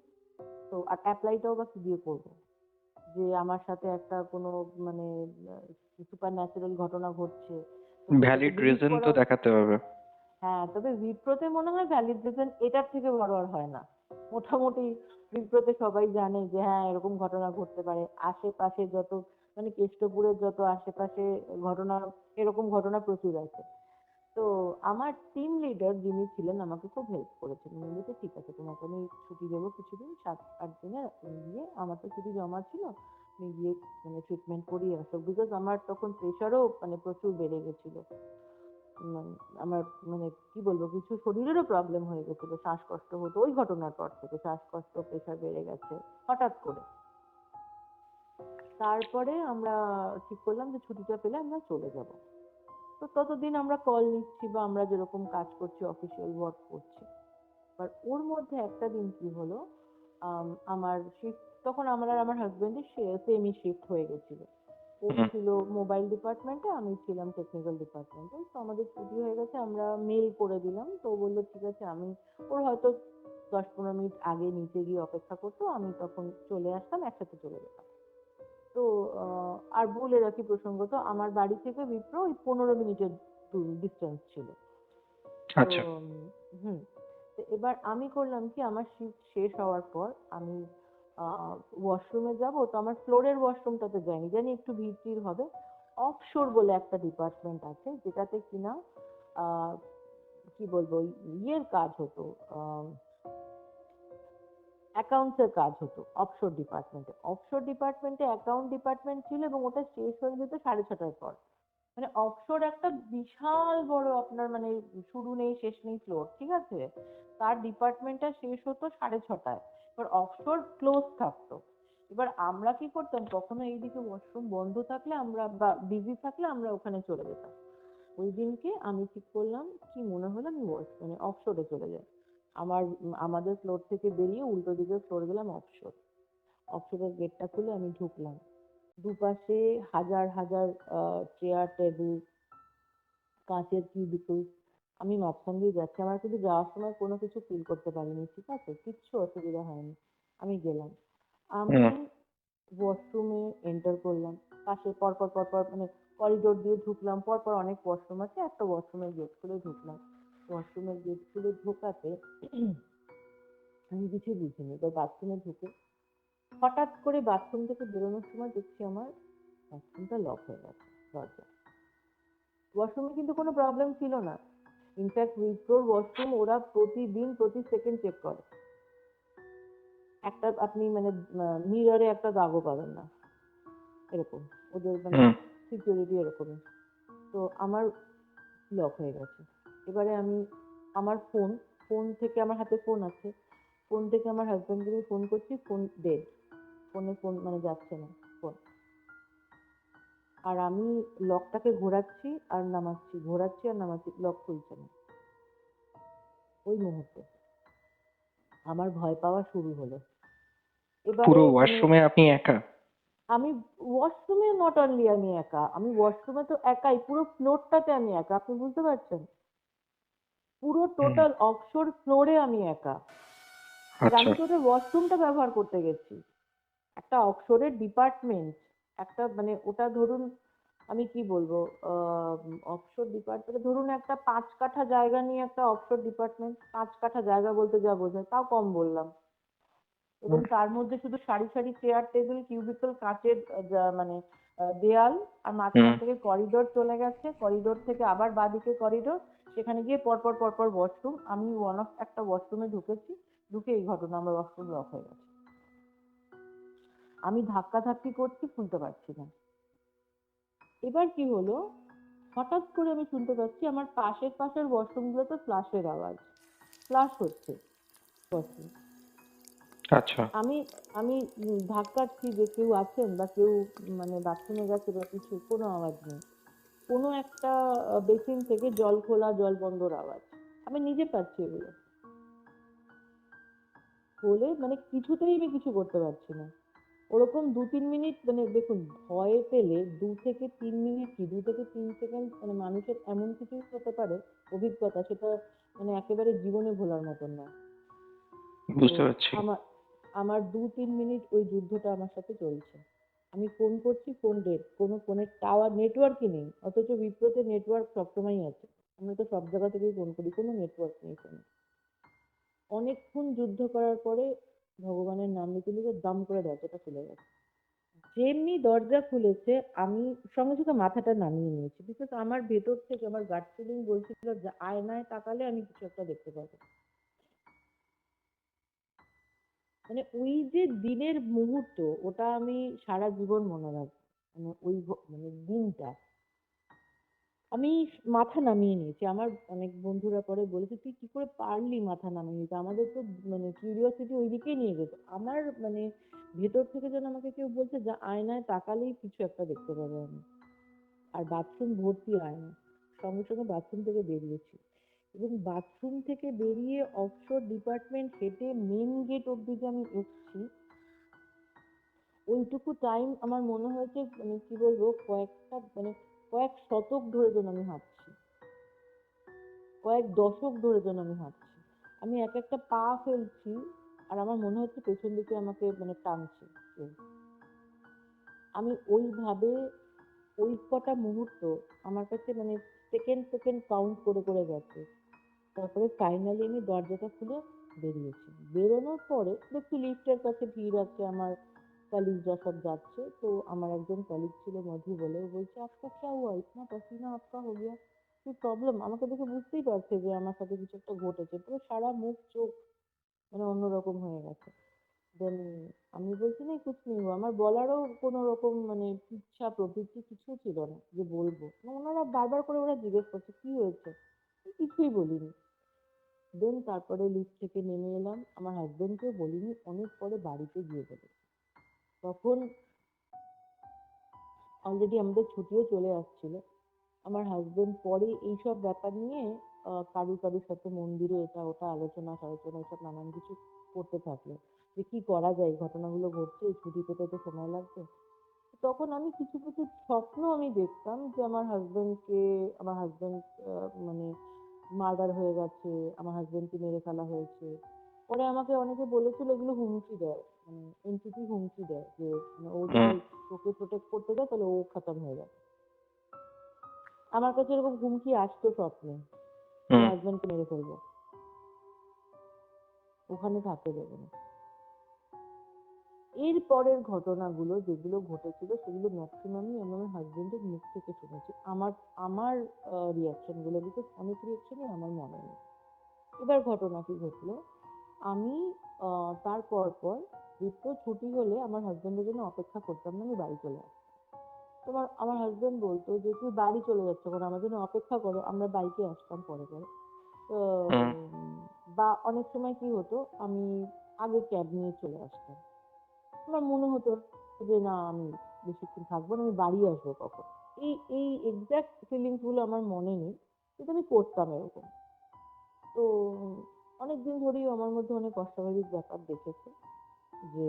তো আর অ্যাপ্লাইটাও বা কি দিয়ে করবো? যে আমার সাথে একটা কোনো মানে সুপার ন্যাচারাল ঘটনা ঘটছে, তো সেটাকে ভ্যালিড বিলিভ রিজন তো করা। দেখাতে হবে। হ্যাঁ, তবে উইপ্রোতে মনে হয় ভ্যালিড রিজন এটার থেকে বড় আর হয় না। মোটামুটি উইপ্রোতে সবাই জানে যে হ্যাঁ এরকম ঘটনা ঘটতে পারে। আশেপাশে যত মানে কেষ্টপুরের যত আশেপাশে ঘটনা, এরকম ঘটনা প্রচুর আছে। তো আমার টিম লিডার যিনি ছিলেন আমাকে খুব হেল্প করেছিলেন। উনি বলেছে ঠিক আছে তোমাকে আমি ছুটি দেবো কিছুদিন, 7-8 দিনের। তুমি গিয়ে, আমার তো ছুটি জমা ছিল, তুমি গিয়ে মানে ট্রিটমেন্ট করিয়ে আসো। বিকজ আমার তখন প্রেশারও মানে প্রচুর বেড়ে গেছিল। মানে আমার মানে কি বলবো, কিছু শরীরেরও প্রবলেম হয়ে গেছিল, শ্বাসকষ্ট হতো ওই ঘটনার পর থেকে। শ্বাসকষ্ট, প্রেশার বেড়ে গেছে হঠাৎ করে। তারপরে আমরা ঠিক করলাম যে ছুটিটা পেলে আমরা চলে যাব। তো ততদিন আমরা কল নিচ্ছি বা আমরা যেরকম কাজ করছি, অফিসিয়াল ওয়ার্ক করছি। আর ওর মধ্যে একটা দিন কি হলো, আমার শিফট তখন আমার আর আমার হাজবেন্ডের সেমই শিফট হয়ে গেছিল। ও হুম। ছিল মোবাইল ডিপার্টমেন্টে, আমি ছিলাম টেকনিক্যাল ডিপার্টমেন্টে। তো আমাদের ছুটি হয়ে গেছে, আমরা মেল করে দিলাম। তো ও বললো ঠিক আছে, আমি ওর হয়তো 10-15 মিনিট আগে নিচে গিয়ে অপেক্ষা করতো, আমি তখন চলে আসতাম, একসাথে চলে যেতাম। তো আর বলে রাখি প্রসঙ্গত, আমার বাড়ি থেকে উইপ্রো ওই 15 মিনিটের ডিস্টেন্স ছিল। তো আচ্ছা। হুম তো এবার আমি করলাম কি, আমার শিফট শেষ হওয়ার পর আমি ওয়াশরুমে যাব। তো আমার ফ্লোরের ওয়াশরুমটাতে যাইনি, জানি একটু ভিড় টিড় হবে। অফশোর বলে একটা ডিপার্টমেন্ট আছে যেটাতে কিনা আহ কি বলবো, ইয়ের কাজ হতো, অ্যাকাউন্টস এর কাজ হতো অফশোর ডিপার্টমেন্টে। অফশোর ডিপার্টমেন্টে অ্যাকাউন্ট ডিপার্টমেন্ট ছিল এবং ওটা শেষ হয়ে যেত 6:30টার পর। মানে অফশোর একটা বিশাল বড় আপনার মানে শুরু নেই শেষ নেই ফ্লোর, ঠিক আছে? তার ডিপার্টমেন্টটা শেষ হতো 6:30টায়। এবার অফশোর ক্লোজ থাকতো। এবার আমরা কি করতাম, কখনো এইদিকে ওয়াশরুম বন্ধ থাকলে আমরা বা বিজি থাকলে আমরা ওখানে চলে যেতাম। ওই দিনকে আমি ঠিক করলাম, কি মনে হলো, আমি মানে অফশোরে চলে যাই। আমাদের ফ্লোর থেকে বেরিয়ে উল্টো দিকের ফ্লোর গেলাম অফশোর। অফশোরের গেটটা খুলে আমি ঢুকলাম। দুপাশে হাজার হাজার চেয়ার টেবিল, কাঁচের কিউবিকল। আমি মাঝখান দিয়ে যাচ্ছি, আমার কিন্তু যাওয়ার সময় কোনো কিছু ফিল করতে পারিনি, ঠিক আছে, কিচ্ছু অসুবিধা হয়নি। আমি গেলাম, আমি হুম। ওয়াশরুমে এন্টার করলাম। পাশে পরপর পরপর মানে করিডোর দিয়ে ঢুকলাম, পরপর অনেক ওয়াশরুম আছে, একটা ওয়াশরুমের গেট খুলে ঢুকলাম। ওয়াশরুমের গেট খুলে ঢোকাতে আমি কিছু বুঝিনি। এবার বাথরুমে ঢুকে হঠাৎ করে বাথরুম থেকে বেরোনোর সময় দেখছি আমার বাথরুমটা লক হয়ে গেছে, দরজা। ওয়াশরুমে কিন্তু কোনো প্রবলেম ছিল না। ইনফ্যাক্ট উইপ্রোর ওয়াশরুম ওরা প্রতিদিন প্রতি সেকেন্ড চেক করে। একটা আপনি মানে মিররে একটা দাগও পাবেন না, এরকম ওদের মানে হুম। সিকিউরিটি এরকমই। তো আমার লক হয়ে গেছে। এবারে আমি আমার ফোন থেকে, আমার হাতে ফোন আছে, ফোন থেকে আমার হাজবেন্ডকে ফোন করছি, ফোন ডেড। ফোন মানে যাচ্ছে না ফোন। আর আমি লকটাকে ঘোরাচ্ছি আর নামাচ্ছি, ঘোরাচ্ছি আর নামাচ্ছি, লক খুলছে না। ওই মুহূর্তে আমার ভয় পাওয়া শুরু হলো। এবারে পুরো মানে ওয়াশরুমে আপনি একা? আমি ওয়াশরুমে নট অনলি আমি একা, আমি ওয়াশরুমে তো একাই, পুরো ফ্লোরটাতে আমি একা, আপনি বুঝতে পারছেন? পুরো হুম। টোটাল অফশোর ফ্লোরে আমি একা। আর আচ্ছা। আমি তো ওদের ওয়াশরুমটা ব্যবহার করতে গেছি। একটা অফশোরের ডিপার্টমেন্ট, একটা মানে ওটা ধরুন আমি কি বলবো, অফশোর ডিপার্টমেন্টে ধরুন একটা 5 কাঠা জায়গা নিয়ে একটা অফশোর ডিপার্টমেন্ট। 5 কাঠা জায়গা বলতে যা বোঝায় তাও কম বললাম। এবং হুম। তার মধ্যে শুধু সারি সারি চেয়ার টেবিল কিউবিকল, কাঁচের মানে দেয়াল। আর হুম। মাঝখান থেকে করিডোর চলে গেছে, করিডোর থেকে আবার বাঁদিকে করিডোর, সেখানে গিয়ে পরপর পরপর ওয়াশরুম। আমি একটা ওয়াশরুমে ঢুকেছি, ঢুকে এই ঘটনা, আমার ওয়াশরুম লক হয়ে গেছে। আমি ধাক্কাধাক্কি করছি, খুলতে পারছি না। এবার কি হলো, হঠাৎ করে আমি শুনতে পাচ্ছি আমার পাশের ওয়াশরুমগুলোতে ফ্লাশের আওয়াজ, ফ্লাশ হচ্ছে ওয়াশরুম। আচ্ছা। আমি আমি ধাক্কাচ্ছি যে কেউ আছেন বা কেউ মানে বাথরুমে গেছে বা কিছু, কোনো আওয়াজ নেই। কোনো একটা বেসিন থেকে জল খোলা জল বন্ধর আওয়াজ, আমি নিজে পাচ্ছি এগুলো। বলে মানে কিছুতেই আমি কিছু করতে পারছি না। ওরকম 2-3 মিনিট মানে দেখুন, ভয় পেলে 2 থেকে 3 মিনিট কি 2 থেকে 3 সেকেন্ড মানে মানুষের এমন কিছু হতে পারে অভিজ্ঞতা, সেটা মানে একেবারে জীবনে ভোলার মতন না। তো বুঝতে পারছি। আমার আমার 2-3 মিনিট ওই যুদ্ধটা আমার সাথে চলছে। আমি ফোন করছি, ফোন ডেড, কোনো ফোনের টাওয়ার নেটওয়ার্কই নেই, অথচ উইপ্রোতে নেটওয়ার্ক সবসময়ই আছে। আমরা তো সব জায়গা থেকেই ফোন করি, কোনো নেটওয়ার্ক নেই ফোনে। অনেকক্ষণ যুদ্ধ করার পরে ভগবানের নাম নিতে নিতে দাম করে দরজাটা খুলে গেছে। যেমনি দরজা খুলেছে আমি সঙ্গে সঙ্গে মাথাটা নামিয়ে নিয়েছি, বিকজ আমার ভেতর থেকে আমার গাট ফিলিং বলছিল যে আয়নায় তাকালে আমি কিছু একটা দেখতে পাবো। মানে ওই যে দিনের মুহূর্ত, ওটা আমি সারা জীবন মনে রাখবো। মানে ওই মানে দিনটা আমি মাথা নামিয়ে নিয়েছি। আমার অনেক বন্ধুরা পরে বলেছে তুই কি করে পারলি মাথা নামিয়ে নিতে, আমাদের তো মানে কিউরিওসিটি ওই দিকেই নিয়ে গেছে। আমার মানে ভেতর থেকে যেন আমাকে কেউ বলছে যে আয়নায় তাকালেই কিছু একটা দেখতে পাবো আমি। আর বাথরুম ভর্তি আয়না। সঙ্গে সঙ্গে বাথরুম থেকে বেরিয়েছি, এবং বাথরুম থেকে বেরিয়ে অফশোর ডিপার্টমেন্ট হেঁটে মেন গেট অব্দি যে আমি এসেছি, ওইটুকু টাইম আমার মনে হয়েছে মানে কি বলবো, কয়েক শতক ধরে যেন আমি হাঁটছি, কয়েক দশক ধরে যেন আমি হাঁটছি। আমি এক একটা পা ফেলছি আর আমার মনে হচ্ছে পেছন দিকে আমাকে মানে টানছে কেউ। আমি ওইভাবে ওই কটা মুহূর্ত আমার কাছে মানে সেকেন্ড সেকেন্ড কাউন্ট করে করে গেছে। তারপরে ফাইনালি আমি দরজাটা খুলে বেরিয়েছি। বেরোনোর পরে দেখছি লিফটের কাছে ভিড় আছে, আমার কলিগরা সব যাচ্ছে। তো আমার একজন কলিগ ছিল মধু বলে, ও বলছে আপকা ক্যা হুয়া, ইতনা পাসিনা আপকা হো গয়া, কি প্রবলেম? আমাকে দেখে বুঝতেই পারছে যে আমার সাথে কিছু একটা ঘটেছে, পুরো সারা মুখ চোখ মানে অন্যরকম হয়ে গেছে। দেন আমি বলছি না কুছ নেই হুয়া, আমার বলারও কোনো রকম মানে ইচ্ছা প্রবৃত্তি কিছু ছিল না যে বলবো। ওনারা বারবার করে ওরা জিজ্ঞেস করছে কি হয়েছে, কিছুই বলিনি। দেন তারপরে লিফট থেকে নেমে এলাম, আমার হাজবেন্ডকেও বলিনি, অনেক পরে বাড়িতে গিয়ে বলেছি। তখন অলরেডি আমাদের ছুটিও চলে আসছিল। আমার হাজবেন্ড পরে এইসব ব্যাপার নিয়ে কারুর সাথে মন্দিরে এটা ওটা আলোচনা এসব নানান কিছু করতে থাকলো, যে কি করা যায়, ঘটনাগুলো ঘটছে, ছুটি পেতে তো সময় লাগবে। তখন আমি কিছু কিছু স্বপ্ন আমি দেখতাম যে আমার হাজবেন্ড মানে মার্ডার হয়ে গেছে, আমার হাজবেন্ডকে মেরে ফেলা হয়েছে। পরে আমাকে অনেকে বলেছিল এগুলো হুমকি দেয়, মানে এনটিটি হুমকি দেয় যে মানে ও যদি হুম। ওকে প্রোটেক্ট করতে যায় তাহলে ও খতম হয়ে যাবে। আমার কাছে এরকম হুমকি আসতো স্বপ্নে যে হুম। হাজবেন্ডকে মেরে ফেলবো, ওখানে থাকতে দেবে না। এর পরের ঘটনাগুলো যেগুলো ঘটেছিল সেগুলো ম্যাক্সিমামই আমি আমার হাজবেন্ডের মুখ থেকে শুনেছি। আমার আমার রিয়াকশন গুলো, বিকজ অনেক রিয়াকশনই আমার মনে নেই। এবার ঘটনা কি ঘটলো, আমি তার পর দুটো ছুটি হলে আমার হাজবেন্ডের জন্য অপেক্ষা করতাম না, আমি বাড়ি চলে আসতাম। তোমার আমার হাজবেন্ড বলতো যে তুই বাড়ি চলে যাচ্ছ কেন, আমার জন্য অপেক্ষা করো, আমরা বাইকে আসতাম পরে পরে। তো হুম। বা অনেক সময় কি হতো, আমি আগে ক্যাব নিয়ে চলে আসতাম। আমার মনে হতো যে না আমি বেশিক্ষণ থাকবো না, আমি বাড়ি আসবো কখন। এই এই এক্সাক্ট ফিলিংস গুলো আমার মনে নেই, কিন্তু আমি করতাম এরকম। তো অনেকদিন ধরেই আমার মধ্যে অনেক অস্বাভাবিক ব্যাপার দেখেছে যে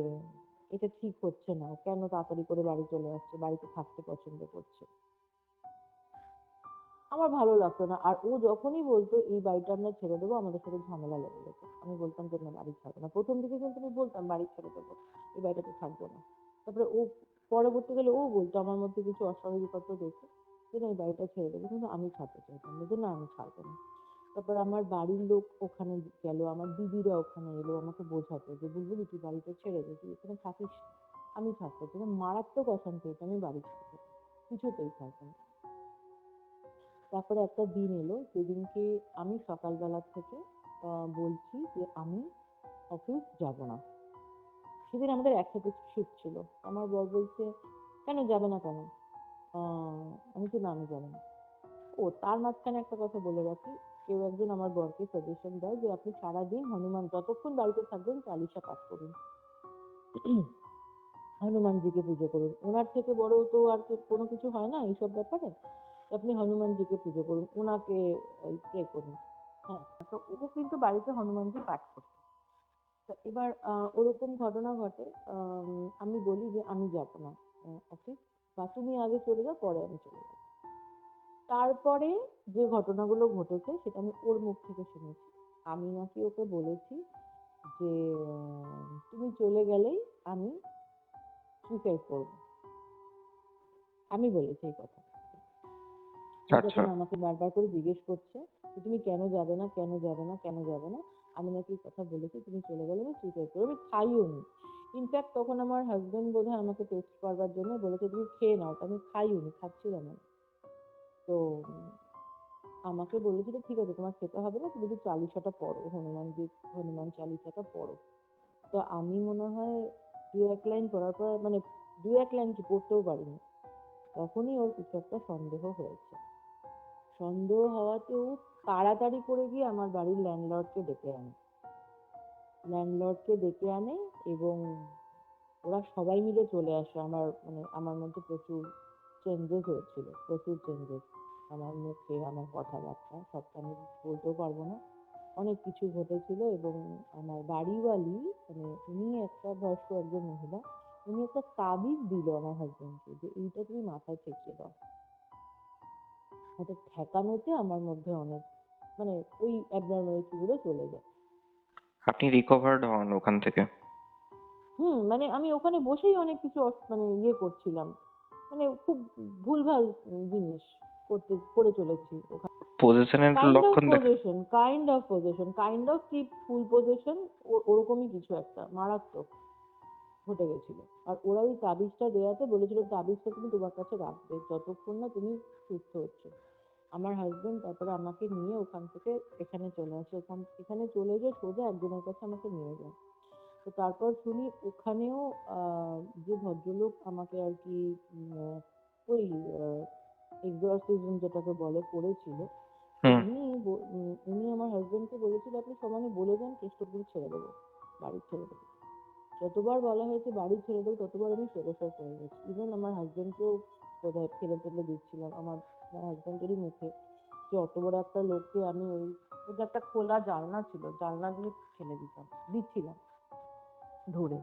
এটা ঠিক হচ্ছে না, কেন তাড়াতাড়ি করে বাড়ি চলে আসছে, বাড়িতে থাকতে পছন্দ করছে। আমার ভালো লাগতো না। আর ও যখনই বলতো এই বাড়িটা আমরা ছেড়ে দেবো, আমাদের সাথে ঝামেলা লেগে যেত। আমি বলতাম যে না, বাড়ি ছাড়বো না। প্রথম দিকে কিন্তু আমি বলতাম বাড়ি ছেড়ে দেবো, এই বাড়িটাতে থাকবো না। তারপরে ও পরবর্তীকালে ও বলতো আমার মধ্যে কিছু অস্বাভাবিকত্ব দেখে যে না, এই বাড়িটা ছেড়ে দেবো, কিন্তু আমি ছাড়তে চাইতাম না, যে না আমি ছাড়বো না। তারপর আমার বাড়ির লোক ওখানে গেল, আমার দিদিরা ওখানে এলো আমাকে বোঝাতে যে বুলবুলি তুই বাড়িটা ছেড়ে দে, তুই এখানে থাকিস না। আমি থাকতে চাই না। মারাত্মক অশান্তি হতো, আমি বাড়ি ছাড়বো না, কিছুতেই থাকবো না। তারপরে একটা দিন এলো যেদিনকে আমি সকালবেলা থেকে বলছি যে আমি অফিস যাব না। সেদিন আমাদের একসাথে শিফট ছিল। আমার বর বলছে কেন যাবে না কেন? আমি তো না, আমি যাবো না। ও তার মাঝখানে একটা কথা বলে রাখি, কেউ একজন আমার বরকে সাজেশন দেয় যে আপনি সারাদিন হনুমান, যতক্ষণ বাড়িতে থাকবেন চালিশা পাঠ করুন, হনুমানজিকে পুজো করুন, ওনার থেকে বড় তো আর কোনো কিছু হয় না এইসব ব্যাপারে। আপনি হনুমানজিকে পুজো করুন, ওনাকে প্রে করুন। হ্যাঁ, তো ও কিন্তু বাড়িতে হনুমানজি পাঠ করতো। তো এবার ওরকম ঘটনা ঘটে। আমি বলি যে আমি যাব না অফিস, বা তুমি আগে চলে যাও, পরে আমি চলে যাবো। তারপরে যে ঘটনাগুলো ঘটেছে সেটা আমি ওর মুখ থেকে শুনেছি। আমি নাকি ওকে বলেছি যে তুমি চলে গেলেই আমি সুইসাইড করবো। আমি বলেছি এই কথা। ও আচ্ছা। যখন আমাকে বারবার করে জিজ্ঞেস করছে যে তুমি কেন যাবে না, কেন যাবে না, কেন যাবে না, আমি নাকি এই কথা বলেছি তুমি চলে গেলে আমি সুইসাইড করবো। আমি খাইও নি। ইনফ্যাক্ট তখন আমার হাজবেন্ড বোধহয় আমাকে টেস্ট করবার জন্য বলেছে তুমি খেয়ে নাও, তো আমি খাইও নি, খাচ্ছিলাম না। তো আমাকে বলেছিল ঠিক আছে তোমার খেতে হবে না, তুমি একটু চালিশাটা পড়ো, হনুমান চালিশাটা পড়ো। তো আমি মনে হয় 2-1 লাইন পড়ার পর, মানে 2-1 লাইন কি পড়তেও পারিনি, তখনই ওর কিছু একটা সন্দেহ হয়েছে। সন্দেহ হওয়াতেও তাড়াতাড়ি করে গিয়ে আমার বাড়ির ল্যান্ডলর্ডকে ডেকে আনে এবং ওরা সবাই মিলে চলে আসে। আমার মধ্যে প্রচুর চেঞ্জেস হয়েছিল, প্রচুর চেঞ্জেস। আমার মুখে, আমার কথাবার্তা, সবটা আমি বলতেও পারবো না। অনেক কিছু ঘটেছিল এবং আমার বাড়িওয়ালি, মানে উনি একটা বয়স্ক একজন মহিলা, উনি একটা তাবিজ দিল আমার হাজবেন্ডকে যে এইটা তুমি মাথায় ঠেকিয়ে দাও। ওটা ঠেকানোতে আমার মধ্যে অনেক, মানে ওই অ্যাবনর্মালিটি গুলো চলে যায়। আপনি রিকভার্ড হন ওখান থেকে? মানে আমি ওখানে বসেই অনেক কিছু মানে ইয়ে করছিলাম, মানে খুব ভুলভাল জিনিস করে চলেছি ওখানে। পজিশনের লক্ষণ দেখা? কাইন্ড অফ কি ফুল পজেশন, ওরকমই কিছু একটা মারাত্মক ঘটে গেছিল। আর ওরা ওই তাবিজটা দেওয়াতে বলেছিল তাবিজটা তুমি তোমার কাছে রাখবে যতক্ষণ না তুমি সুস্থ হচ্ছ। আমার হাজবেন্ড তারপরে আমাকে নিয়ে ওখান থেকে এখানে চলে আসে, এখানে চলে গিয়ে সোজা একজনের কাছে আমাকে নিয়ে যায়। তো তারপর শুনি ওখানেও যে ভদ্রলোক আমাকে আর কি ওই এক্সরসিজম যেটাকে বলে করেছিল, হুম। উনি আমার হাজবেন্ডকে বলেছিল আপনি সমানে বলে দেন কেষ্টপুর ছেড়ে দেবো, বাড়ি ছেড়ে দেবো। যতবার বলা হয়েছে বাড়ি ছেড়ে দেবো ততবার আমি প্রেশার করে গেছি। ইভেন আমার হাজবেন্ডকেও বোধহয় ফেলে দিচ্ছিলাম আমার হাজবেন্ডেরই মুখে, যে অত বড় একটা লোককে আমি ওই যে একটা খোলা জানলা ছিল, জানলা দিয়ে দিচ্ছিলাম ধরে।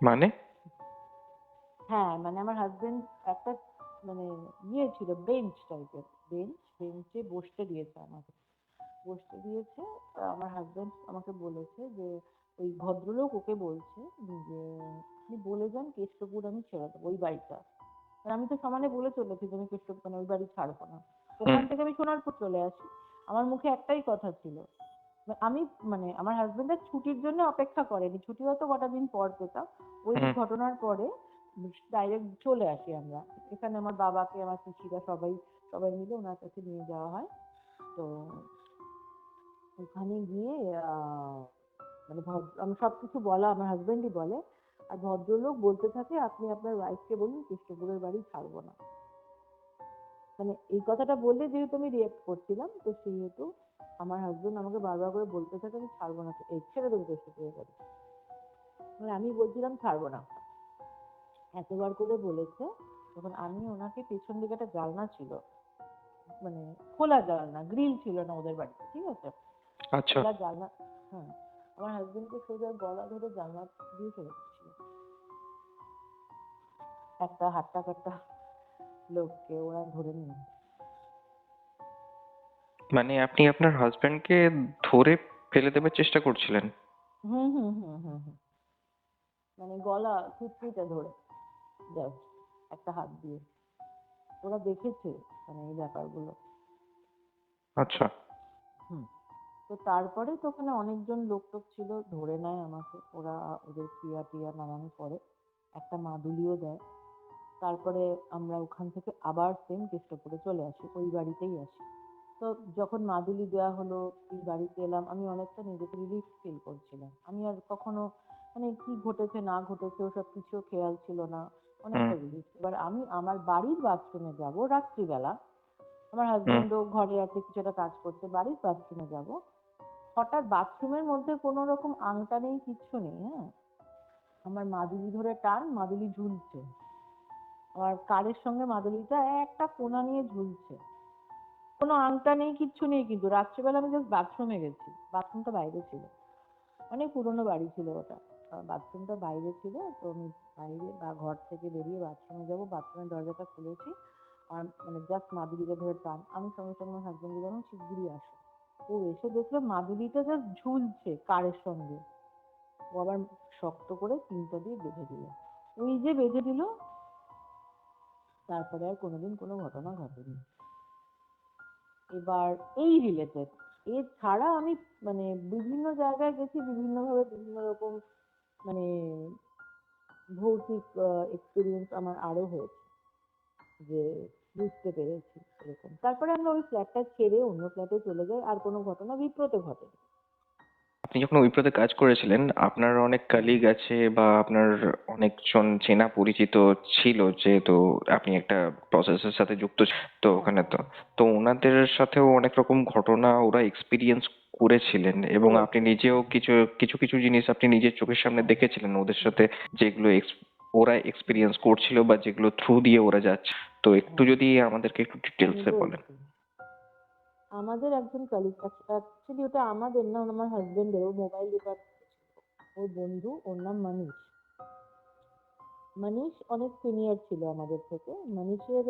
মানে? হ্যাঁ, মানে আমার হাজবেন্ড একটা, মানে ইয়ে ছিল, বেঞ্চ টাইপের, বেঞ্চে বসতে দিয়েছে আমাকে, আমার হাজবেন্ড আমাকে বলেছে যে ওই ভদ্রলোক ওকে বলছে যে আপনি বলে যান কেষ্টপুর আমি ছেড়ে দেবো, ওই বাড়িটা। আর আমি তো সমানে বলে চলেছি যে আমি কেষ্টপুর, মানে ওই বাড়ি ছাড়বো না। ওখান থেকে আমি সোনারপুর চলে আসি। আমার মুখে একটাই কথা ছিল, আমি, মানে আমার হাজবেন্ডের ছুটির জন্য অপেক্ষা করেনি, ছুটি হয়তো কটা দিন পর পেতাম। ওই ঘটনার পরে ডাইরেক্ট চলে আসি আমরা এখানে। আমার বাবাকে, আমার পিসিরা সবাই মিলে ওনার কাছে নিয়ে যাওয়া হয়। তো ওখানে গিয়ে মানে আমি সবকিছু বলা আমার হাজবেন্ডই বলে, আর ভদ্রলোক বলতে থাকে আপনি আপনার ওয়াইফকে বলুন কেষ্টপুরের বাড়ি ছাড়বো না। মানে এই কথাটা বললে যেহেতু আমি রিয়েক্ট করছিলাম, তো সেহেতু আমার হাজবেন্ড আমাকে বারবার করে বলতে থাকে আমি ছাড়বো না, এই ছেড়ে দেবো কেষ্টপুরের বাড়ি। মানে আমি বলছিলাম ছাড়বো না, এতবার করে বলেছে। তখন আমি ওনাকে, পেছন দিকে একটা জানলা ছিল, মানে খোলা জানলা, গ্রিল ছিল না ওদের বাড়িতে, ঠিক আছে, আচ্ছা। খোলা জানলা। হ্যাঁ, আমার হাজবেন্ডকে সোজা গলা ধরে জানলা দিয়ে ফেলে দিচ্ছিল একটা হাট্টা কাট্টা লোককে ওরা ধরে নিয়ে। মানে আপনি আপনার হাজবেন্ডকে ধরে ফেলে দেবার চেষ্টা করছিলেন? হুম হুম হুম হুম হুম মানে গলা থুতনিতে ধরে, জাস্ট একটা হাত দিয়ে। ওরা দেখেছে মানে এই ব্যাপারগুলো। আচ্ছা। হুম তো তারপরে তো ওখানে অনেকজন লোক টোক ছিল, ধরে নেয় আমাকে ওরা, ওদের ক্রিয়া টিয়া নানান করে, একটা মাদুলিও দেয়। তারপরে আমরা ওখান থেকে আবার সেম কেষ্টপুরে চলে আসি, ওই বাড়িতেই আসি। তো যখন মাদুলি দেওয়া হলো, এই বাড়িতে এলাম, আমি অনেকটা নিজেকে রিলিফ ফিল করছিলাম। আমি আর কখনো, মানে কি ঘটেছে না ঘটেছে ওসব কিছু খেয়াল ছিল না, অনেকটা রিলিফ। এবার আমি আমার বাড়ির বাথরুমে যাব রাত্রিবেলা, আমার হাজবেন্ডও ঘরে আছে, কিছু একটা কাজ করছে, বাড়ির বাথরুমে যাব, হঠাৎ বাথরুমের মধ্যে কোনো রকম আংটা নেই, কিচ্ছু নেই, হ্যাঁ, আমার মাদুলি ধরে টান, মাদুলি ঝুলছে, আমার কারের সঙ্গে মাদুলিটা একটা কোনা নিয়ে ঝুলছে, কোনো আংটা নেই, কিচ্ছু নেই। কিন্তু রাত্রিবেলা আমি জাস্ট বাথরুমে গেছি, বাথরুমটা বাইরে ছিল, অনেক পুরোনো বাড়ি ছিল ওটা। বাথরুমটা বাইরে ছিল, তো আমি বাইরে বা ঘর থেকে বেরিয়ে বাথরুমে যাবো, বাথরুমের দরজাটা খুলেছি, আর মানে জাস্ট মাদুরিটা ধরে টান, আমি সঙ্গে সঙ্গে আমার হাজবেন্ডকে বললাম শিগগিরই আসো। ও এসে দেখলো মাদুরিটা জাস্ট ঝুলছে কারের সঙ্গে। ও আবার শক্ত করে পিনটা দিয়ে বেঁধে দিল। ওই যে বেঁধে দিল, তারপরে আর কোনোদিন কোনো ঘটনা ঘটেনি। এবার এই রিলেটেড, এছাড়া আমি মানে বিভিন্ন জায়গায় গেছি, বিভিন্নভাবে বিভিন্ন রকম মানে ভৌতিক এক্সপিরিয়েন্স আমার আরো হয়েছে, যে বুঝতে পেরেছি এরকম। তারপরে আমরা ওই ফ্ল্যাটটা ছেড়ে অন্য ফ্ল্যাটে চলে যাই, আর কোনো ঘটনা বিপ্রতে ঘটেনি। আপনি যখন উইপ্রোতে কাজ করেছিলেন, আপনার অনেক কলিগ আছে বা আপনার অনেকজন চেনা পরিচিত ছিল, যেহেতু আপনি একটা প্রসেসের সাথে যুক্ত তো হ্যাঁ ওখানে, তো হ্যাঁ, তো ওনাদের সাথেও অনেক রকম ঘটনা ওরা এক্সপিরিয়েন্স করেছিলেন, এবং আপনি করেছে। নিজেও কিছু কিছু কিছু জিনিস আপনি নিজের চোখের সামনে দেখেছিলেন ওদের সাথে, যেগুলো ওরা এক্সপিরিয়েন্স করছিল বা যেগুলো থ্রু দিয়ে ওরা যাচ্ছে। তো একটু হ্যাঁ, যদি আমাদেরকে একটু আমি ডিটেলসে বলেন। বলছি, আমাদের একজন কলিগ, অ্যাকচুয়ালি ওটা আমাদের না, আমার হাজবেন্ডের, ও মোবাইল ডিপার্টমেন্টে ছিল। ওর বন্ধু, ওর নাম মানিশ। মানিশ অনেক সিনিয়র ছিল আমাদের থেকে। মানিশের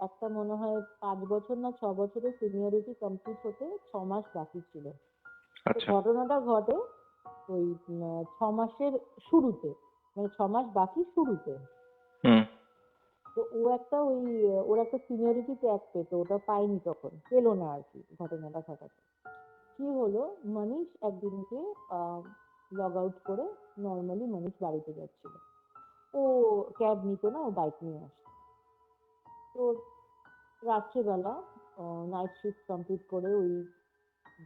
একটা মনে হয় 5 বছর না 6 বছরের সিনিয়রিটি কমপ্লিট হতে 6 মাস বাকি ছিল। তো আচ্ছা। ঘটনাটা ঘটে ওই 6 মাসের শুরুতে, মানে 6 মাস বাকি শুরুতে। হুম। তো ও একটা ওই ওর একটা সিনিয়রিটি ট্যাগ পেত, ওটা পায়নি, তখন পেলো না আর কি ঘটনাটা ঘটাতে। কি হলো, মানিশ একদিনকে লগ আউট করে নর্মালি মানিশ বাড়িতে যাচ্ছিল। ও ক্যাব নিত না, ও বাইক নিয়ে আসতো। তো রাত্রেবেলা নাইট শিফট কমপ্লিট করে ওই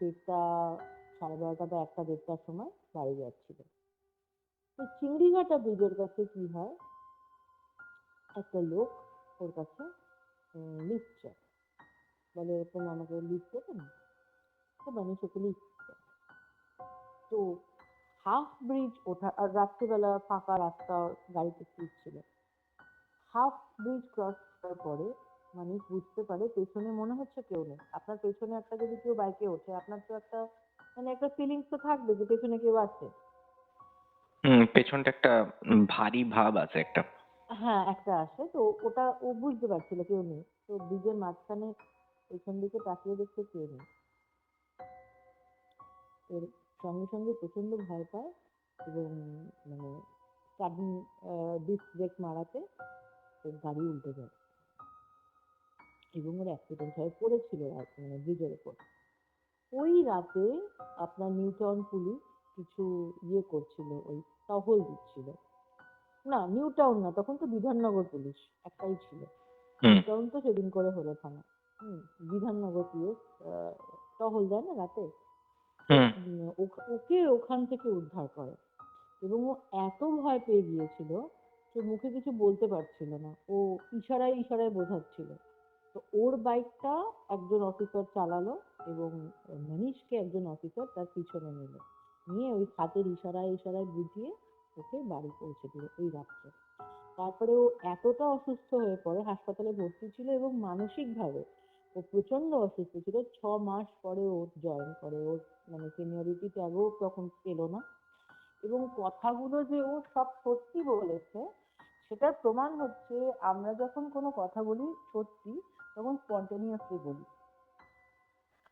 1:30, 12:30 বা 1টা 1:30টার সময় বাড়ি যাচ্ছিল। তো চিংড়িঘাটা ব্রিজের কাছে কি হয়, একটা লোক ওর কাছে লিফট চায়, বলে এরকম আমাকে লিফট দেবে না। তো মানুষ ওকে লিফট দেয়। তো হাফ ব্রিজ ওঠা, আর রাত্রিবেলা ফাঁকা রাস্তা, গাড়িতে সিট ছিল। হাফ ব্রিজ ক্রস করার পরে মানুষ বুঝতে পারে পেছনে মনে হচ্ছে কেউ নেই। আপনার পেছনে একটা যদি কেউ বাইকে ওঠে, আপনার তো একটা মানে একটা ফিলিংস তো থাকবে যে পেছনে কেউ আছে। হুম, পেছনটা একটা ভারী ভাব আছে একটা। হ্যাঁ, একটা আসে, তো ওটা ও বুঝতে পারছিল কেউ নেই। তো ব্রিজের মাঝখানে পেছন দিকে তাকিয়ে দেখতে কেউ নেই। এর সঙ্গে সঙ্গে প্রচন্ড ভয় পায়, এবং মানে সাডেন ডিস্ক ব্রেক মারাতে ওর গাড়ি উল্টে যায়, এবং ওর অ্যাক্সিডেন্ট হয়ে পড়েছিল মানে ব্রিজের ওপর। ওই রাতে আপনার নিউ টাউন পুলিশ কিছু করছিল, ওই টহল দিচ্ছিল। না, নিউ টাউন না, তখন তো বিধাননগর পুলিশ একটাই ছিল। হুম। নিউ টাউন তো সেদিন করে হলো থানা। বিধাননগর পুলিশ টহল দেয় না রাতে। তো হুম। ওকে ওখান থেকে উদ্ধার করে, এবং ও এত ভয় পেয়ে গিয়েছিল যে মুখে কিছু বলতে পারছিল না, ও ইশারায় ইশারায় বোঝাচ্ছিল। তো ওর বাইকটা একজন অফিসার চালালো, এবং মনীষকে একজন অফিসার তার পিছনে নিয়ে ওই হাতের ইশারায় ইশারায় বুঝিয়ে ওকে বাড়ি পৌঁছে দিল ওই রাত্রে। তারপরে ও এতটা অসুস্থ হয়ে পড়ে, হাসপাতালে ভর্তি ছিল, এবং মানসিকভাবে ও প্রচন্ড অসুস্থ ছিল। 6 মাস পরে ও জয়েন করে, ওর মানে সিনিয়রিটি ট্যাগও তখন পেল না। এবং কথাগুলো যে ও সব সত্যি বলেছে, সেটার প্রমাণ হচ্ছে আমরা যখন কোনো কথা বলি সত্যি, তখন স্পন্টেনিয়াসলি বলি।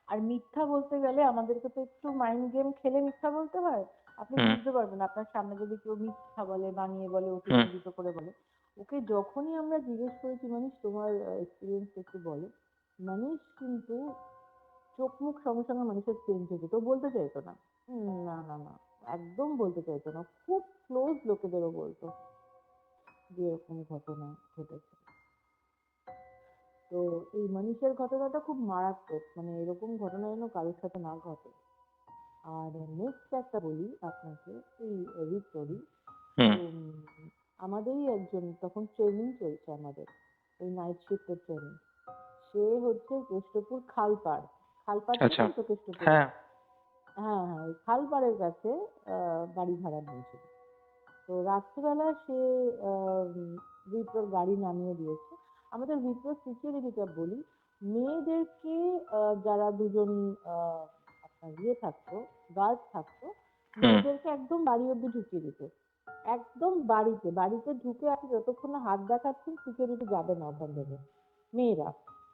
আর মিথ্যা বলতে গেলে আমাদেরকে তো একটু মাইন্ড গেম খেলে মিথ্যা বলতে হয়। আপনি হুম। বুঝতে পারবেন আপনার সামনে যদি কেউ মিথ্যা বলে, বানিয়ে বলে, হুম। অতিরঞ্জিত করে বলে। ওকে যখনই আমরা জিজ্ঞেস করেছি মানিশ তোমার এক্সপিরিয়েন্স একটু বলো, মানিশ কিন্তু চোখ মুখ সঙ্গে সঙ্গে মানুষের চেঞ্জ হয়ে যেত, ও বলতে চাইতো না। না না না, একদম বলতে চাইতো না। খুব ক্লোজ লোকেদেরও বলতো যে এরকম ঘটনা ঘটেছে। তো এই মনীষের ঘটনাটা খুব মারাত্মক, মানে এরকম ঘটনা যেন কারোর সাথে না ঘটে। আর নেক্সট একটা বলি আপনাকে, এই রিস্টোরি। হুম। তো আমাদেরই একজন, তখন ট্রেনিং চলছে আমাদের, ওই নাইট শিফটের ট্রেনিং। সে হচ্ছে কেষ্টপুর খালপাড়, খালপাড় আচ্ছা। চেনেন তো কেষ্টপুরে? হ্যাঁ। হ্যাঁ হ্যাঁ, ওই খালপাড়ের কাছে বাড়ি ভাড়া নিয়েছিল। তো রাত্রিবেলা সে উইপ্রোর গাড়ি নামিয়ে দিয়েছে। আমাদের উইপ্রোর সিকিউরিটিটা বলি, মেয়েদেরকে যারা দুজন আপনার থাকতো, গার্ড থাকতো, হুম। মেয়েদেরকে একদম বাড়ি অব্দি ঢুকিয়ে দিতে, একদম বাড়িতে ঢুকে আপনি যতক্ষণ না হাত দেখাচ্ছেন সিকিউরিটি যাবে না ওখান থেকে। মেয়েরা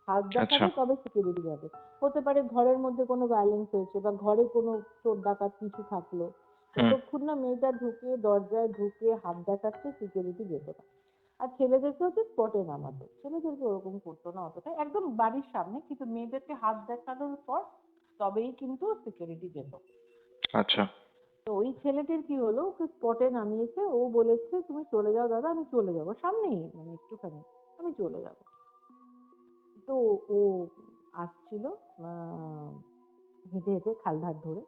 হাত আচ্ছা। দেখাবে তবে সিকিউরিটি যাবে। হতে পারে ঘরের মধ্যে কোনো ভায়োলেন্স হয়েছে বা ঘরে কোনো চোর ডাকাত কিছু থাকলো, হুম। যতক্ষণ না মেয়েটা ঢুকে দরজায় ঢুকে হাত দেখাচ্ছে সিকিউরিটি যেত না। আর ছেলেদেরকে হচ্ছে স্পটে নামাতো, ছেলেদেরকে ওরকম করতো না অতটা, একদম বাড়ির সামনে, কিন্তু মেয়েদেরকে হাত দেখানোর পর তবেই কিন্তু সিকিউরিটি যেত। আচ্ছা। তো ওই ছেলেটির কি হলো, ওকে স্পটে নামিয়েছে, ও বলেছে তুমি চলে যাও দাদা, আমি চলে যাবো, সামনেই মানে একটুখানি, আমি চলে যাবো। তো ও আসছিল হেঁটে হেঁটে খালধার ধরে,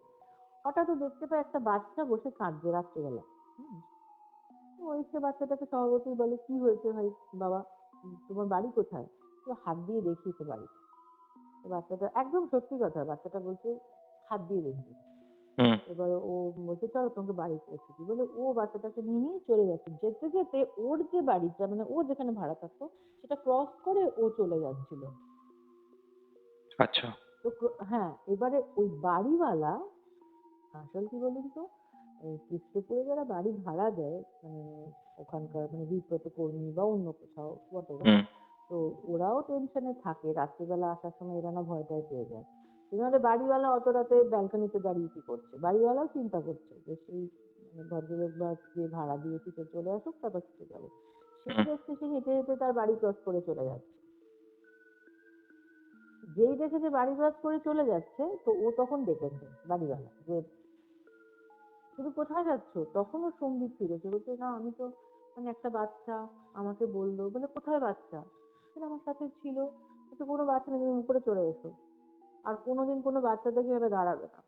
হঠাৎ ও দেখতে পায় একটা বাচ্চা বসে কাঁদছে রাত্রেবেলা। হুম, তো ওই সে বাচ্চাটাকে স্বভাবতই বলে কি হয়েছে ভাই বাবা, তোমার বাড়ি কোথায়? তো হাত দিয়ে দেখিয়েছে বাড়ি। তো বাচ্চাটা একদম সত্যি কথা, বাচ্চাটা বলছে হাত দিয়ে দেখিয়েছে। হুম। এবারে ও বলছে চলো তোমাকে বাড়ি পৌঁছে দিই বলে ও বাচ্চাটাকে নিয়ে চলে যাচ্ছে, যেতে যেতে ওর যে বাড়িটা মানে ও যেখানে ভাড়া থাকতো সেটা ক্রস করে ও চলে যাচ্ছিল। আচ্ছা। তো হ্যাঁ, এবারে ওই বাড়িওয়ালা, আসল কি বলুন তো, কৃষ্ণপুরে যারা বাড়ি ভাড়া দেয় মানে ওখানকার মানে বিব্রত কর্মী বা অন্য কোথাও whatever, হুম। তো ওরাও টেনশনে থাকে, রাত্রিবেলা আসার সময় এরা না ভয়টাই পেয়ে যায়। এবারে বাড়িওয়ালা অত রাতে ব্যালকনিতে দাঁড়িয়ে কি করছে, বাড়িওয়ালাও চিন্তা করছে যে সেই মানে ভদ্রলোক বা যে ভাড়া দিয়েছি সে চলে আসুক তারপর ছুটে যাবো। সে হুম। দেখছে সে হেঁটে হেঁটে তার বাড়ি ক্রস করে চলে যাচ্ছে। যেই দেখেছে বাড়ি ক্রস করে চলে যাচ্ছে, তো ও তখন ডেকেছে বাড়িওয়ালা যে তুমি কোথায় যাচ্ছ? তখনও সঙ্গী ফিরেছে, বলছে না আমি তো মানে একটা বাচ্চা আমাকে বললো, বলে কোথায় বাচ্চা? বলে, আমার সাথে ছিল। বলছে কোনো বাচ্চা নেই, তুমি উপরে চলে এসো, আর কোনোদিন কোনো বাচ্চা দেখে এভাবে দাঁড়াবে না।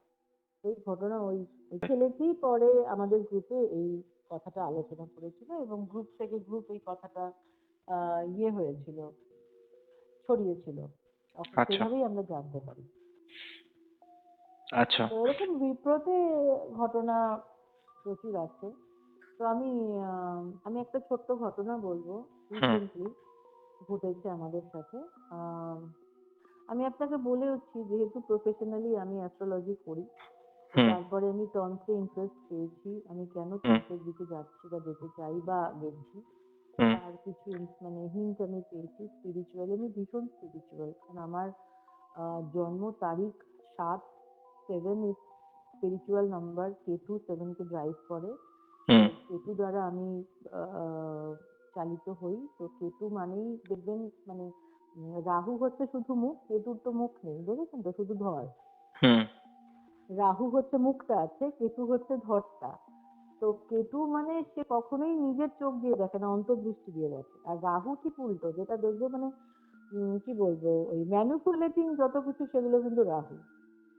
এই ঘটনা ওই ওই ছেলেটি পরে আমাদের গ্রুপে এই কথাটা আলোচনা করেছিল এবং গ্রুপ থেকে গ্রুপ এই কথাটা ইয়ে হয়েছিল, ছড়িয়েছিল। আচ্ছা। সেভাবেই আমরা জানতে পারি। আচ্ছা। তো এরকম বিপ্রতে ঘটনা প্রচুর আছে। তো আমি একটা ছোট্ট ঘটনা বলবো, হুম। রিসেন্টলি ঘটেছে আমাদের সাথে। আম, আমি আপনাকে বলেওছি যেহেতু প্রফেশনালি আমি অ্যাস্ট্রোলজি করি, তো হুম। তারপরে আমি তন্ত্রে ইন্টারেস্ট পেয়েছি, আমি কেন হুম। তন্ত্রের দিকে যাচ্ছি বা যেতে চাই বা গেছি হুম। তার কিছু মানে হিন্ট আমি পেয়েছি। স্পিরিচুয়ালি আমি ভীষণ স্পিরিচুয়াল, কারণ আমার জন্ম তারিখ 7/7 ইজ স্পিরিচুয়াল নাম্বার, কেতু 7কে ড্রাইভ করে। তো হুম। কেতু দ্বারা আমি আহ, চালিত হই। তো কেতু মানেই দেখবেন মানে রাহু হচ্ছে শুধু মুখ, কেতুর তো মুখ নেই, দেখেছেন তো, শুধু ধর। হুম। রাহু হচ্ছে মুখটা আছে, কেতু হচ্ছে ধরটা। তো কেতু মানে সে কখনোই নিজের চোখ দিয়ে দেখে না, অন্তর্দৃষ্টি দিয়ে দেখে। আর রাহু ঠিক উল্টো, যেটা দেখবে মানে কি বলবো, ওই ম্যানিপুলেটিং যত কিছু সেগুলো কিন্তু রাহু।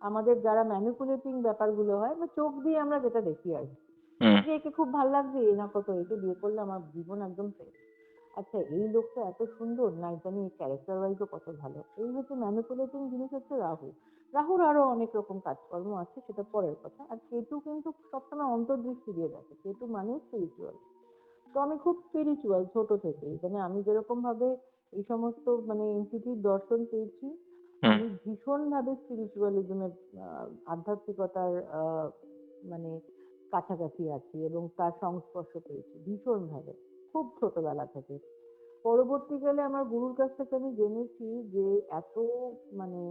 আমাদের যারা ম্যানিপুলেটিং ব্যাপারগুলো হয় বা চোখ দিয়ে আমরা যেটা দেখি আর কি, হুম। যে একে খুব ভালো লাগছে এ না কত, একে বিয়ে করলে আমার জীবন একদম শেষ। আচ্ছা এই লোকটা এত সুন্দর, না জানি ক্যারেক্টার ওয়াইজও কত ভালো, এই হচ্ছে ম্যানিপুলেটিং জিনিস হচ্ছে রাহু। রাহুর আরো অনেক রকম কাজকর্ম আছে, সেটা পরের কথা। আর কেতু কিন্তু সবসময় অন্তর্দৃষ্টি দিয়ে দেখে, কেতু মানে স্পিরিচুয়াল। তো আমি খুব স্পিরিচুয়াল ছোট থেকেই, মানে আমি যেরকম ভাবে এই সমস্ত মানে এনটিটির দর্শন পেয়েছি, হুম। আমি ভীষণ ভাবে স্পিরিচুয়ালিজমের আধ্যাত্মিকতার মানে কাছাকাছি আছি এবং তার সংস্পর্শ পেয়েছি ভীষণ ভাবে, খুব ছোটবেলা থেকে। পরবর্তীকালে আমার গুরুর কাছ থেকে আমি জেনেছি যে এত মানে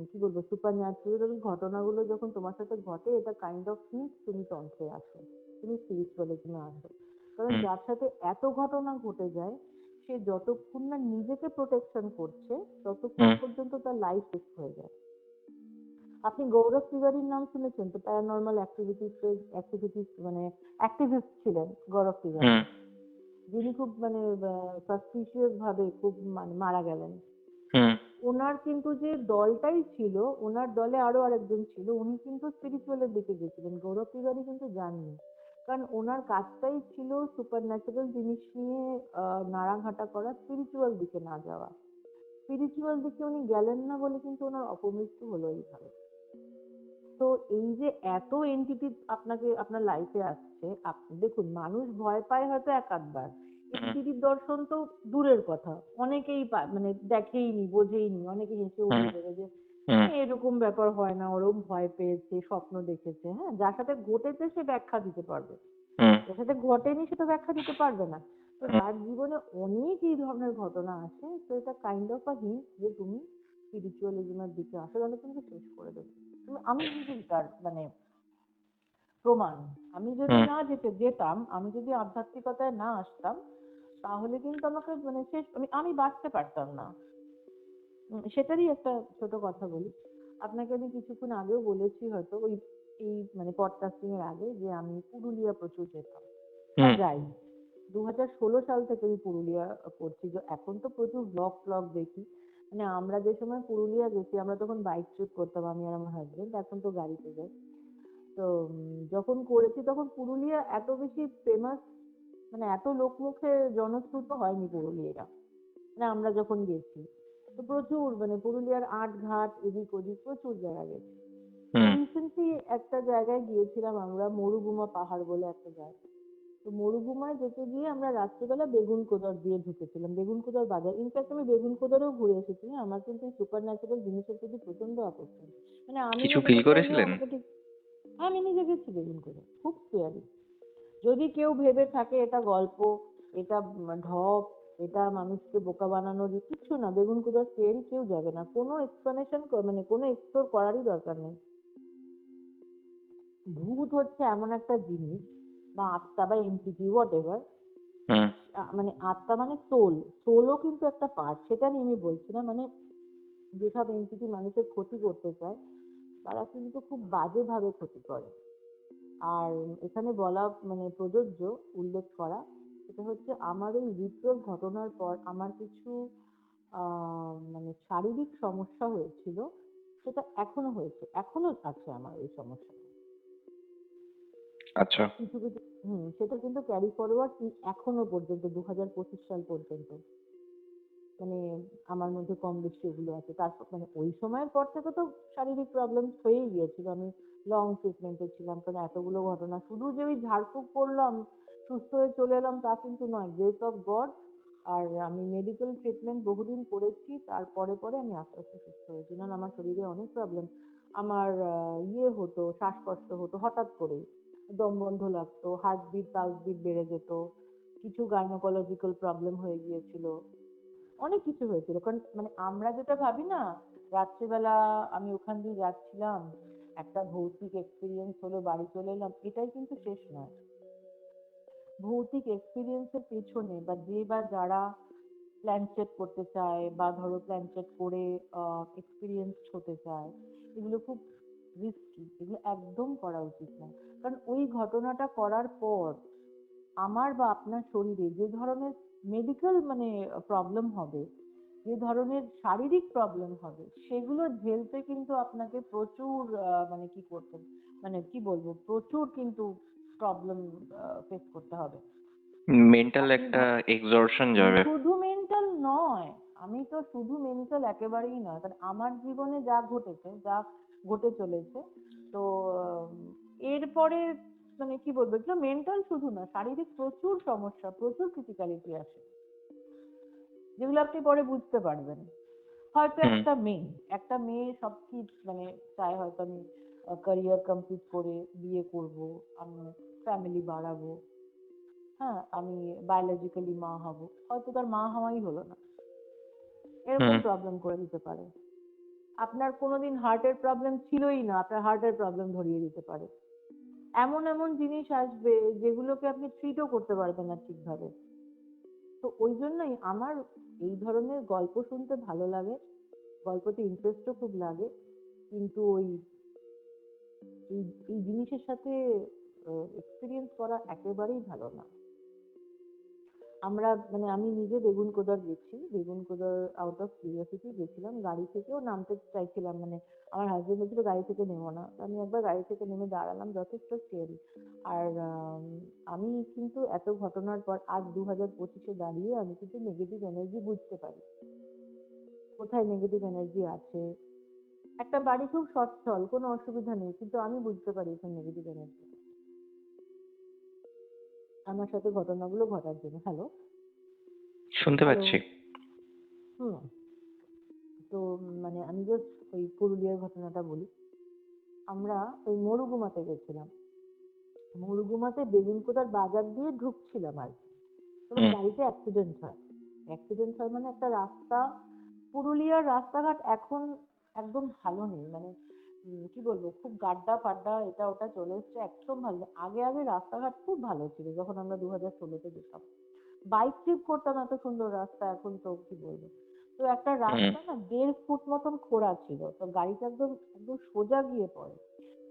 কি বলবো, সুপার ন্যাচুরাল ঘটনাগুলো যখন তোমার সাথে ঘটে, এটা কাইন্ড অফ হিন্ট তুমি তন্ত্রে আসো, তুমি স্পিরিচুয়ালিজমে আসো। কারণ হুম। যার সাথে এত ঘটনা ঘটে যায়, সে যতক্ষণ না নিজেকে প্রোটেকশন করছে ততক্ষণ হুম। পর্যন্ত তার লাইফ রিস্ক হয়ে যায়। আপনি গৌরব তিওয়ারির নাম শুনেছেন তো? প্যারানর্মাল অ্যাক্টিভিটিস মানে অ্যাক্টিভিস্ট ছিলেন গৌরব তিওয়ারি, হুম। যিনি খুব মানে সাসপিশিয়াস ভাবে খুব মানে মারা গেলেন। হুম। ওনার কিন্তু যে দলটাই ছিল, ওনার দলে আরো আরেকজন ছিল, উনি কিন্তু স্পিরিচুয়ালের দিকে গেছিলেন, গৌরব তিওয়ারি কিন্তু যাননি। কারণ ওনার কাজটাই ছিল সুপার ন্যাচারাল জিনিস নিয়ে নাড়াঘাটা করা, স্পিরিচুয়াল দিকে না যাওয়া। স্পিরিচুয়াল দিকে উনি গেলেন না বলে কিন্তু ওনার অপমৃত্যু হলো এইভাবে। তো এই যে এত এন্টিটি আপনাকে আপনার লাইফে আসছে, আপনি দেখুন মানুষ ভয় পায় হয়তো এক আধবার, হুম। এনটিটির দর্শন তো দূরের কথা, অনেকেই মানে দেখেইনি বোঝেইনি, অনেকে হেসে হুম। উড়িয়ে দেবে যে হুম এরকম ব্যাপার হয় না, ওরকম ভয় পেয়েছে, স্বপ্ন দেখেছে, হ্যাঁ, যার সাথে ঘটেছে সে ব্যাখ্যা দিতে পারবে, হুম যার সাথে ঘটেনি সেটা ব্যাখ্যা দিতে পারবে না। তো হুম। তার জীবনে অনেক এই ধরনের ঘটনা আসে, তো এটা কাইন্ড অফ আ হিন্ট যে তুমি স্পিরিচুয়ালিজমের দিকে আসো, তাহলে তোমাকে শেষ করে দেবে। আমি কিন্তু তার মানে প্রমাণ, আমি যদি হুম। না যেতাম, আমি যদি আধ্যাত্মিকতায় না আসতাম, তাহলে কিন্তু আমাকে মানে শেষ, আমি বাঁচতে পারতাম না। সেটারই একটা ছোট কথা বলি আপনাকে। আমি কিছুক্ষণ আগেও বলেছি হয়তো ওই এই মানে পডকাস্টিং এর আগে, যে আমি পুরুলিয়া প্রচুর যেতাম বা হুম। যাই। 2016 সাল থেকে আমি পুরুলিয়া করছি, যে এখন তো প্রচুর ব্লগ ফ্লগ দেখি। মানে আমরা যে সময় পুরুলিয়া গেছি, আমরা তখন বাইক ট্রিপ করতাম আমি আর আমার হাজবেন্ড, এখন তো গাড়িতে যাই। তো যখন করেছি তখন পুরুলিয়া এত বেশি ফেমাস, মানে এত লোকমুখে জনশ্রুত হয়নি পুরুলিয়াটা, মানে আমরা যখন গেছি। তো প্রচুর মানে পুরুলিয়ার আট ঘাট এদিক ওদিক প্রচুর জায়গা গেছি। তো হুম। রিসেন্টলি একটা জায়গায় গিয়েছিলাম আমরা, মরুগুমা পাহাড় বলে একটা জায়গা। তো মরুগুমায় যেতে গিয়ে আমরা রাত্রিবেলা বেগুন কোদর দিয়ে ঢুকেছিলাম, বেগুন কোদর বাজার। ইনফ্যাক্ট আমি বেগুন কোদরও ঘুরে এসেছি। আমার কিন্তু সুপার ন্যাচারাল জিনিসের প্রতি প্রচন্ড আকর্ষণ। মানে আমি কিছু না ফিল যেতে চাইলেও করেছিলেন? আমাকে ঠিক, আমি নিজে গেছি বেগুন কোদর, খুব স্কেয়ারি। যদি কেউ ভেবে থাকে এটা গল্প, এটা ঢপ, এটা মানুষকে বোকা বানানোর, কিছু না। বেগুন কোদর স্কেয়ারি, কেউ যাবে না, কোনো এক্সপ্লেনেশন মানে কোনো এক্সপ্লোর করারই দরকার নেই। ভূত হচ্ছে এমন একটা জিনিস, বা আত্মা বা এন্টিটি হোয়াট এভার, হুম মানে আত্মা মানে সোল, সোলও কিন্তু একটা পার্ট, সেটা নিয়ে আমি বলছি না। মানে যেসব এন্টিটি মানুষের ক্ষতি করতে চায়, তারা কিন্তু খুব বাজেভাবে ক্ষতি করে। আর এখানে বলা মানে প্রযোজ্য, উল্লেখ করা, সেটা হচ্ছে আমার এই হৃদরোগ ঘটনার পর আমার কিছু মানে শারীরিক সমস্যা হয়েছিল, সেটা এখনো হয়েছে, এখনো আছে আমার এই সমস্যা আচ্ছা। কিছু কিছু। সেটা কিন্তু ক্যারি ফরওয়ার্ড এখনো পর্যন্ত 2025 সাল পর্যন্ত, মানে আমার মধ্যে কম বেশি এগুলো আছে। তারপর মানে ওই সময়ের পর থেকে তো শারীরিক প্রবলেম হয়েই গিয়েছিল, আমি লং ট্রিটমেন্টে ছিলাম, কারণ এতগুলো ঘটনা। শুধু যে ওই ঝাড়ফুঁক করলাম সুস্থ হয়ে চলে এলাম তা কিন্তু নয়, গ্রেস অফ গড। আর আমি মেডিকেল ট্রিটমেন্ট বহুদিন করেছি, তারপরে পরে আমি আস্তে আস্তে সুস্থ হয়েছি। না আমার শরীরে অনেক প্রবলেম, আমার ইয়ে হতো, শ্বাসকষ্ট হতো হঠাৎ করে, দম বন্ধ লাগতো, হার্টবিট পালস বিট বেড়ে যেত, কিছু গাইনোকোলজিক্যাল প্রবলেম হয়ে গিয়েছিল, অনেক কিছু হয়েছিল। কারণ মানে আমরা যেটা ভাবি না, রাত্রিবেলা আমি ওখান দিয়ে যাচ্ছিলাম, একটা ভৌতিক এক্সপিরিয়েন্স হলো, বাড়ি চলে এলাম, এটাই কিন্তু শেষ নয়। ভৌতিক এক্সপিরিয়েন্সের পেছনে বা যে বা যারা প্ল্যান সেট করতে চায়, বা ধরো প্ল্যান সেট করে এক্সপিরিয়েন্স হতে চায়, এগুলো খুব রিস্কি, এগুলো একদম করা উচিত না। কারণ ওই ঘটনাটা করার পর আমার বা আপনার শরীরে যে ধরনের মেডিকেল মানে প্রবলেম হবে, যে ধরনের শারীরিক প্রবলেম হবে, সেগুলো ঝেলতে কিন্তু আপনাকে প্রচুর মানে কি করতে, মানে কি বলবো, প্রচুর কিন্তু প্রবলেম ফেস করতে হবে। মেন্টাল আপনি একটা এক্সর্শন যাবে। শুধু মেন্টাল নয়, আমি তো শুধু মেন্টাল একেবারেই নয়, কারণ আমার জীবনে যা ঘটেছে, যা ঘটে চলেছে, তো এরপরে মানে কি বলবো, এগুলো মেন্টাল শুধু না, শারীরিক প্রচুর সমস্যা, প্রচুর ক্রিটিক্যালিটি আসে, যেগুলো আপনি পরে বুঝতে পারবেন। হয়তো হুম একটা মেয়ে সব কি মানে চায়, হয়তো আমি ক্যারিয়ার কমপ্লিট করে বিয়ে করব, আমি ফ্যামিলি বাড়াবো, হ্যাঁ, আমি বায়োলজিক্যালি মা হব, হয়তো তার মা হওয়াই হলো না, এরকম হুম প্রবলেম করে দিতে পারে। আপনার কোনোদিন হার্টের প্রবলেম ছিলই না, আপনার হার্টের প্রবলেম ধরিয়ে দিতে পারে। এমন এমন জিনিস আসবে যেগুলোকে আপনি ট্রিটও করতে পারবেন না ঠিকভাবে। তো ওই জন্যই আমার এই ধরনের গল্প শুনতে ভালো লাগে, গল্পতে ইন্টারেস্টও খুব লাগে, কিন্তু ওই এই এই জিনিসের সাথে এক্সপিরিয়েন্স করা একেবারেই ভালো না। আমরা মানে আমি নিজে বেগুনকোদর গেছি, বেগুনকোদর আউট অফ কিউরিওসিটি গেছিলাম, গাড়ি থেকেও নামতে চাইছিলাম, মানে আমার হাজবেন্ড বলছিল গাড়ি থেকে নেমো না, তো আমি একবার গাড়ি থেকে নেমে দাঁড়ালাম, যথেষ্ট স্কেরি। আর আমি কিন্তু এত ঘটনার পর আজ 2025-এ দাঁড়িয়ে আমি কিন্তু নেগেটিভ এনার্জি বুঝতে পারি, কোথায় নেগেটিভ এনার্জি আছে। একটা বাড়ি খুব সচ্ছল, কোনো অসুবিধা নেই, কিন্তু আমি বুঝতে পারি এখানে নেগেটিভ এনার্জি আমার সাথে ঘটনাগুলো ঘটার জন্য। হ্যালো শুনতে হ্যালো পাচ্ছি। হুম। তো মানে আমি জাস্ট ওই পুরুলিয়ার ঘটনাটা বলি। আমরা ওই মরুগুমাতে গেছিলাম। মরুগুমাতে বেগুনকোদার বাজার দিয়ে ঢুকছিলাম আর কি। তখন হুম গাড়িতে অ্যাক্সিডেন্ট হয়। অ্যাক্সিডেন্ট হয় মানে একটা রাস্তা, পুরুলিয়ার রাস্তাঘাট এখন একদম ভালো নেই, মানে কি বলবো, খুব গাড্ডা ফাড্ডা এটা ওটা চলে এসছে, একদম ভালো নেই। আগে আগে রাস্তাঘাট খুব ভালো ছিল যখন আমরা 2016-তে যেতাম, বাইক ট্রিপ করতাম, এত সুন্দর রাস্তা, এখন তো কি বলবো। তো একটা হুম রাস্তা না 1.5 ফুট মতন খোঁড়া ছিল, তো গাড়িটা একদম একদম সোজা গিয়ে পড়ে।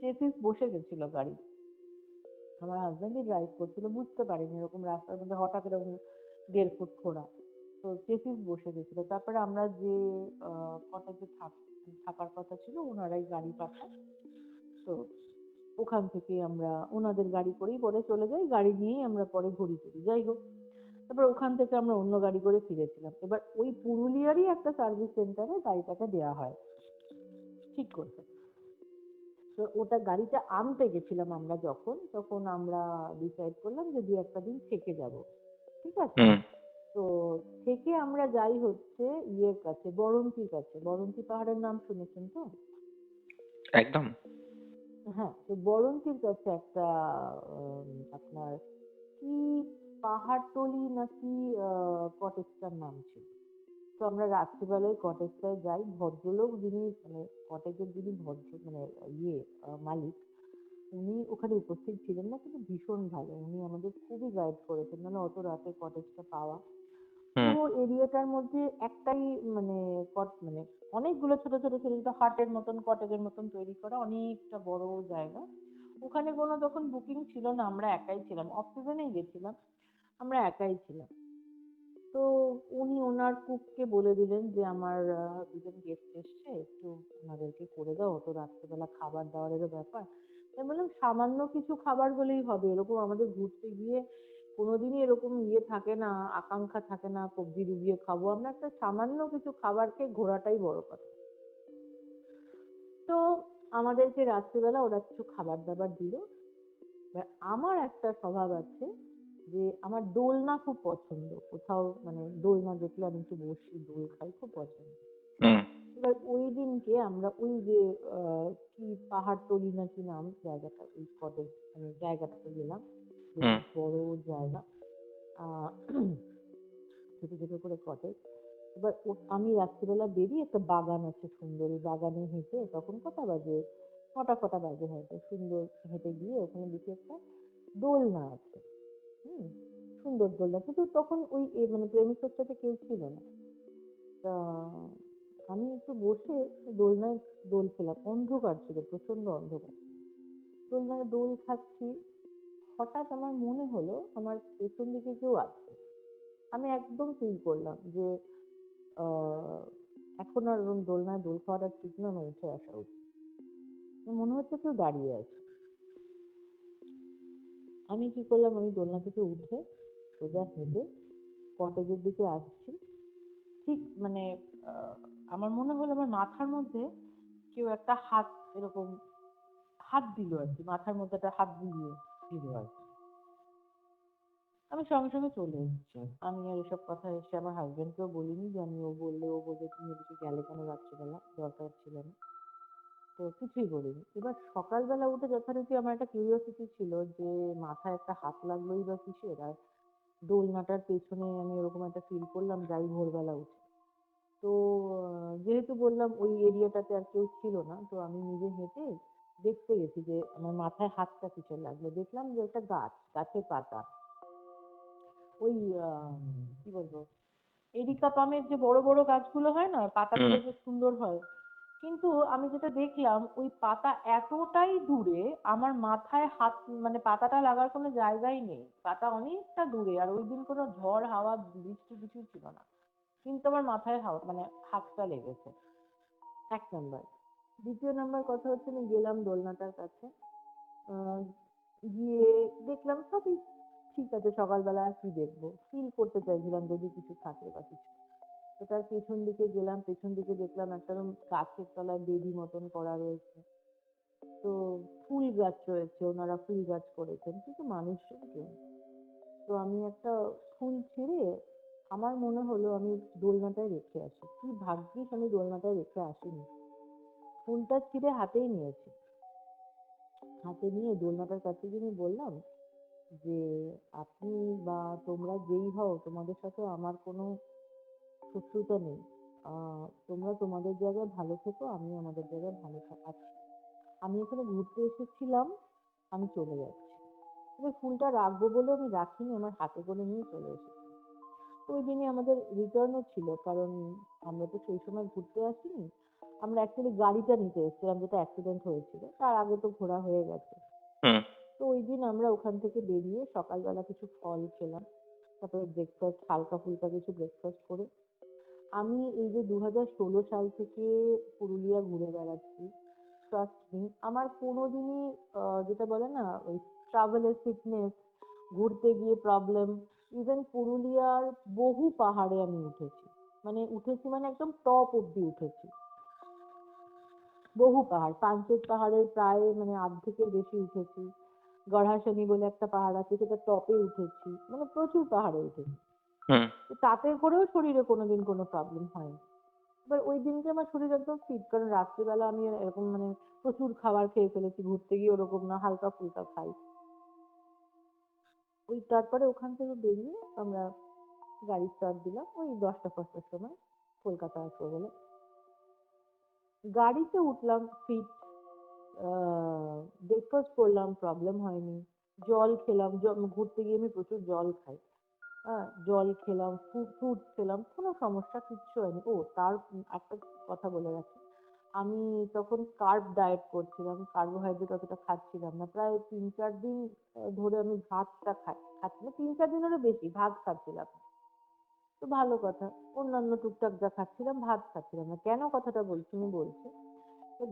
চেসিস বসে গেছিল গাড়ি, আমার হাজবেন্ডই ড্রাইভ করছিল, বুঝতে পারিনি এরকম রাস্তার মধ্যে হঠাৎ এরকম 1.5 ফুট খোঁড়া। তো চেসিস বসে গেছিল। তারপরে আমরা যে কটেজে থাকার কথা ছিল ওনারাই গাড়ি পাঠায়। তো ওখান থেকে আমরা ওনাদের গাড়ি করেই পরে চলে যাই, গাড়ি নিয়েই আমরা পরে ঘুরি টুরি, যাই হোক। তারপর ওখান থেকে আমরা অন্য গাড়ি করে ফিরেছিলাম। এবার ওই পুরুলিয়ারই একটা সার্ভিস সেন্টারে গাড়িটাকে দেওয়া হয়, ঠিক করতে। তো ওটা গাড়িটা আনতে গেছিলাম আমরা যখন, তখন আমরা ডিসাইড করলাম যে 2-1 দিন থেকে যাব, ঠিক আছে। হুম তো থেকে আমরা যাই হচ্ছে ইয়ের কাছে, বরন্তির কাছে। বরন্তি পাহাড়ের নাম শুনেছেন তো? একদম। হ্যাঁ, তো বরন্তির কাছে একটা আপনার কি পাহাড়তলি নাকি কটেজটার নাম ছিল। তো আমরা রাত্রিবেলায় কটেজটায় যাই। ভদ্রলোক যিনি মানে কটেজের যিনি মানে ইয়ে মালিক, উনি ওখানে উপস্থিত ছিলেন না, কিন্তু ভীষণ ভালো, উনি আমাদের খুবই গাইড করেছেন, মানে অত রাতে কটেজটা পাওয়া। হুম পুরো এরিয়াটার মধ্যে একটাই মানে মানে অনেকগুলো ছোট ছোট ছোট ছোট হাটের মতন, কটেজের মতন তৈরি করা অনেকটা বড় জায়গা। ওখানে কোনো তখন বুকিং ছিল না, আমরা একাই ছিলাম, অফ সিজনেই গেছিলাম, আমরা একাই ছিলাম। তো উনি ওনার কুককে বলে দিলেন যে আমার 2জন গেস্ট এসছে, একটু ওনাদেরকে করে দাও, অত রাত্রেবেলা খাবার দাবারেরও ব্যাপার। আমি বললাম সামান্য কিছু খাবার হলেই হবে, এরকম আমাদের ঘুরতে গিয়ে কোনোদিনই এরকম ইয়ে থাকে না, আকাঙ্ক্ষা থাকে না কবজি ডুবিয়ে খাবো, আমরা একটা সামান্য কিছু খাবার খেয়ে ঘোরাটাই বড় কথা। তো আমাদেরকে রাত্রিবেলা ওরা কিছু খাবার দাবার দিল। এবার আমার একটা স্বভাব আছে যে আমার দোলনা খুব পছন্দ, কোথাও মানে দোলনা দেখলে আমি একটু বসি, দোল খাই, খুব পছন্দ। হুম এবার ওই দিনকে আমরা ওই যে কি পাহাড়তলি না কি নাম জায়গাটা, ওই কটেজ মানে জায়গাটাতে গেলাম, বেশ হুম বড় জায়গা, আহ ছোট ছোট করে কটেজ। এবার আমি রাত্রিবেলা বেরিয়ে, একটা বাগান আছে সুন্দর, ওই বাগানে হেঁটে, তখন কটা বাজে, 9টা বাজে হয়তো, সুন্দর হেঁটে গিয়ে ওখানে দেখি একটা দোলনা আছে। হুম, সুন্দর দোলনা, কিন্তু তখন ওই মানে প্রেমিকটাতে কেউ ছিল না। তা আমি একটু বসে দোলনায় দোল খেলাম, অন্ধকার ছিল, প্রচন্ড অন্ধকার, দোলনায় দোল খাচ্ছি। হঠাৎ আমার মনে হলো আমার পেছন দিকে কেউ আছে। আমি একদম ফিল করলাম যে আহ এখন আর ওরকম দোলনায় দোল খাওয়াটা ঠিক না, আমার উঠে আসা উচিত। মনে হচ্ছে কেউ দাঁড়িয়ে আছে। আমি কি করলাম, আমি দোলনা থেকে উঠে সোজা হেঁটে কটেজের দিকে আসছি। ঠিক মানে আহ, আমার মনে হলো আমার মাথার মধ্যে কেউ একটা হাত এরকম হাত দিল আর কি, মাথার মধ্যে একটা হাত বুলিয়ে দিল আর কি। আমি সঙ্গে সঙ্গে চলে এসেছি। আমি আর এসব কথা এসে আমার হাজবেন্ডকেও বলিনি, যে আমি, ও বললে, ও বলবে তুমি এদিকে গেলে কেন রাত্রিবেলা, দরকার ছিল না। তো কিছুই বলিনি। এবার সকালবেলা উঠে যথারীতি আমার একটা কিউরিওসিটি ছিল যে মাথায় একটা হাত লাগলোই বা কিসের, আর দোলনাটার পেছনে আমি ওরকম একটা ফিল করলাম যাই ভোরবেলা উঠে। তো যেহেতু বললাম ওই এরিয়াটাতে আর কেউ ছিল না, তো আমি নিজে হেঁটে দেখতে গেছি যে আমার মাথায় হাতটা কিসের লাগলো। দেখলাম যে একটা গাছের পাতা, ওই কি বলবো, এরিকা পামের যে বড় বড় গাছগুলো হয় না, হুম পাতাগুলো বেশ সুন্দর হয়। কিন্তু আমি যেটা দেখলাম ওই পাতা এতটাই দূরে, আমার মাথায় হাত মানে পাতাটা লাগার কোনো জায়গাই নেই, পাতা অনেকটা দূরে, আর ওই দিন কোনো ঝড় হাওয়া বৃষ্টি কিছু ছিল না, কিন্তু আমার মাথায় হাওয়া মানে হাতটা লেগেছে। 1 নাম্বার। দ্বিতীয় নাম্বার কথা হচ্ছে, আমি গেলাম দোলনাটার কাছে, আহ, গিয়ে দেখলাম সবই ঠিক আছে, সকালবেলা আর কি দেখবো, ফিল করতে চাইছিলাম যদি কিছু থাকে বা কিছু। তো তার পেছন দিকে গেলাম, পেছন দিকে দেখলাম একটা গাছের তলায় বেদি মতন করা রয়েছে। তো ফুল গাছ রয়েছে, ওনারা ফুল গাছ করেছেন, কিন্তু মানুষজন কেউ নেই। তো আমি একটা ফুল ছিঁড়ে, আমার মনে হলো আমি দোলনাটায় রেখে আসি, কি ভাগ্যিস আমি দোলনাটায় রেখে আসিনি। ফুলটা ছিঁড়ে হাতেই নিয়েছি। হাতে নিয়ে দোলনাটার কাছে গিয়ে আমি বললাম যে, আপনি বা তোমরা যেই হও, তোমাদের সাথে আমার কোনো শত্রুতা নেই। তোমরা তোমাদের জায়গায় ভালো থেকো, আমি আমাদের জায়গায় ভালো আছি। আমি এখানে ঘুরতে এসেছিলাম, আমি চলে যাচ্ছি। তবে ফুলটা রাখবো বলে আমি রাখিনি, আমার হাতে করে নিয়ে চলে এসেছি। তো ওই দিনই আমাদের রিটার্নও ছিল, কারণ আমরা তো সেই সময় ঘুরতে আসিনি। আমরা অ্যাকচুয়ালি গাড়িটা নিতে এসেছিলাম, যেটা অ্যাক্সিডেন্ট হয়েছিল, তার আগে তো ঘোরা হয়ে গেছে। হুম। তো ওই দিন আমরা ওখান থেকে বেরিয়ে সকালবেলা কিছু ফল খেলাম, তারপরে ব্রেকফাস্ট, হালকা ফুলকা কিছু ব্রেকফাস্ট করে আমি এই যে 2016 সাল থেকে পুরুলিয়া ঘুরে বেড়াচ্ছি, ট্রাস্ট মি, আমার কোনোদিনই যেটা বলে না ওই ট্রাভেলের সিকনেস, ঘুরতে গিয়ে প্রবলেম, ইভেন পুরুলিয়ার বহু পাহাড়ে আমি উঠেছি মানে একদম টপ অব্দি উঠেছি। বহু পাহাড়, পাঞ্চেত পাহাড়ের প্রায় মানে অর্ধেকের বেশি উঠেছি। গড়াশনি বলে একটা পাহাড় আছে, সেটা টপে উঠেছি, মানে প্রচুর পাহাড়ে উঠেছি। হুম। তো তাতে করেও শরীরে কোনোদিন কোনো প্রবলেম হয়নি। এবার ওই দিনকে আমার শরীর একদম ফিট, কারণ রাত্রিবেলা আমি এরকম মানে প্রচুর খাবার খেয়ে ফেলেছি, ঘুরতে গিয়ে ওরকম না, হালকা ফুলকা খাই। ওই তারপরে ওখান থেকে বেরিয়ে আমরা গাড়ি স্টার্ট দিলাম ওই 10টা 5টার সময়, কলকাতা আসবো বলে। গাড়িতে উঠলাম ফিট, ব্রেকফাস্ট করলাম, প্রবলেম হয়নি। জল খেলাম, ঘুরতে গিয়ে আমি প্রচুর জল খাই। হ্যাঁ, জল খেলাম, ফ্রুট খেলাম, কোনো সমস্যা কিচ্ছু হয়নি। ও তার একটা কথা বলে রাখি, আমি তখন কার্ব ডায়েট করছিলাম, কার্বোহাইড্রেট অতটা খাচ্ছিলাম না। প্রায় 3-4 দিন ধরে আমি ভাতটা খাচ্ছি না, 3-4 দিনেরও বেশি ভাত খাচ্ছিলাম না। তো ভালো কথা, অন্যান্য টুকটাক যা খাচ্ছিলাম, ভাত খাচ্ছিলাম না। কেন কথাটা বলছি আমি বলছি,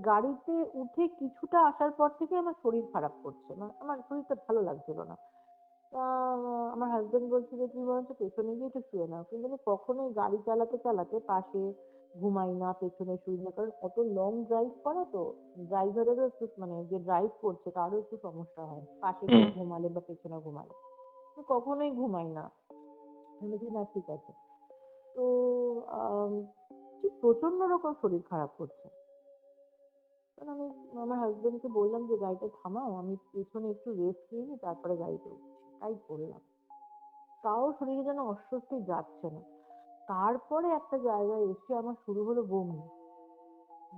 গাড়িতে উঠে কিছুটা আসার পর থেকে আমার শরীর খারাপ করছে, মানে আমার শরীরটা ভালো লাগছিল না। আমার হাজবেন্ড বলছে যে তুমি বরঞ্চ পেছনে গিয়ে একটু শুয়ে নাও, কিন্তু আমি কখনোই গাড়ি চালাতে চালাতে পাশে ঘুমাই না, পেছনে শুই না, কারণ অত লং ড্রাইভ করা তো ড্রাইভারেরও একটু মানে যে ড্রাইভ করছে তারও একটু সমস্যা হয় পাশে কেউ হুম। ঘুমালে বা পেছনে ঘুমালে। আমি কখনোই ঘুমাই না। আমি বলছি না ঠিক আছে। তো আম, ঠিক প্রচন্ড রকম শরীর খারাপ করছে, কারণ আমি আমার হাজবেন্ডকে বললাম যে গাড়িটা থামাও, আমি পেছনে একটু রেস্ট নিয়ে নিই, তারপরে গাড়িতে উঠছি। তাই করলাম। তাও শরীরে যেন অস্বস্তি যাচ্ছে না। তারপরে একটা জায়গায় এসে আমার শুরু হলো বমি।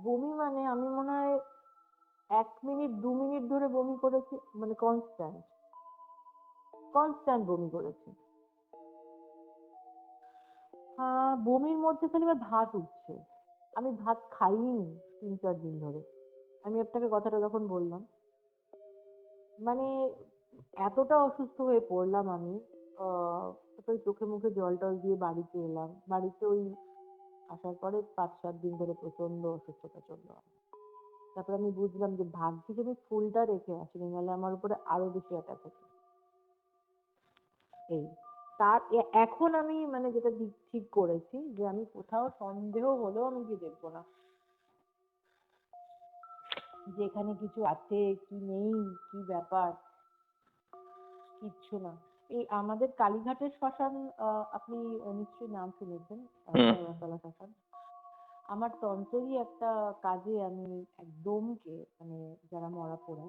বমি মানে আমি মনে হয় 1 মিনিট 2 মিনিট ধরে বমি করেছি, মানে কনস্ট্যান্ট কনস্ট্যান্ট বমি করেছি। বমির মধ্যে খালি আমার ভাত উঠছে। আমি ভাত খাইনি 3-4 দিন ধরে। আমি আপনাকে কথাটা যখন বললাম, মানে এতটা অসুস্থ হয়ে পড়লাম আমি। তারপরে চোখে মুখে জল টল দিয়ে বাড়িতে এলাম। বাড়িতে ওই আসার পরে 5-7 দিন ধরে প্রচন্ড অসুস্থতা চললো আমার। তারপরে আমি বুঝলাম যে ভাগ্যিস আমি ফুলটা রেখে আসিনি, নাহলে আমার উপরে আরো বেশি অ্যাটাক হতো। এই এখন আমি মানে যেটা ঠিক করেছি যে আমি কোথাও সন্দেহ হলেও আমি গিয়ে দেখবো না, যে এখানে কিছু আছে কি নেই, কি ব্যাপার, কিচ্ছু না। এই আমাদের কালীঘাটের শ্মশান, আপনি নিশ্চয়ই নাম শুনেছেন, হুম। চৌরাতলা শ্মশান। আমার তন্ত্রেরই একটা কাজে আমি একদমকে মানে যারা মরা পড়ে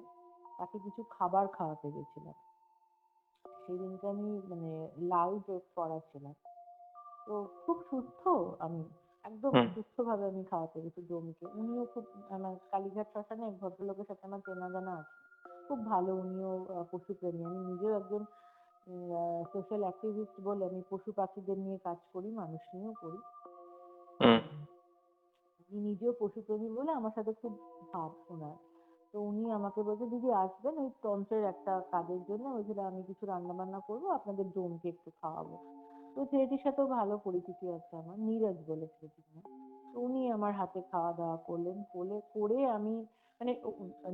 তাকে কিছু খাবার খাওয়াতে গেছিলাম। সেদিনকে আমি মানে লাল ড্রেস পরা ছিলাম, তো খুব সুস্থ আমি, একদম হুম। সুস্থভাবে আমি খাওয়াতে গেছি ডোমকে। উনিও খুব, আমার কালীঘাট শ্মশানে এক ভদ্রলোকের সাথে আমার চেনা জানা আছে, খুব ভালো, উনিও পশুপ্রেমী। আমি নিজেও একজন সোশ্যাল অ্যাক্টিভিস্ট বলে আমি পশু পাখিদের নিয়ে কাজ করি, মানুষ নিয়েও করি। হুম। উনি নিজেও পশুপ্রেমী বলে আমার সাথে খুব ভাব ওনার। তো উনি আমাকে বলছে দিদি আসবেন ওই তন্ত্রের একটা কাজের জন্য, ওইখানে আমি কিছু রান্না বান্না করবো, আপনাদের ডোমকে একটু খাওয়াবো। তো ছেলেটির সাথেও ভালো পরিচিতি আছে আমার, নীরজ বলে ছেলেটির নাম। তো উনি আমার হাতে খাওয়া দাওয়া করলেন, করে আমি মানে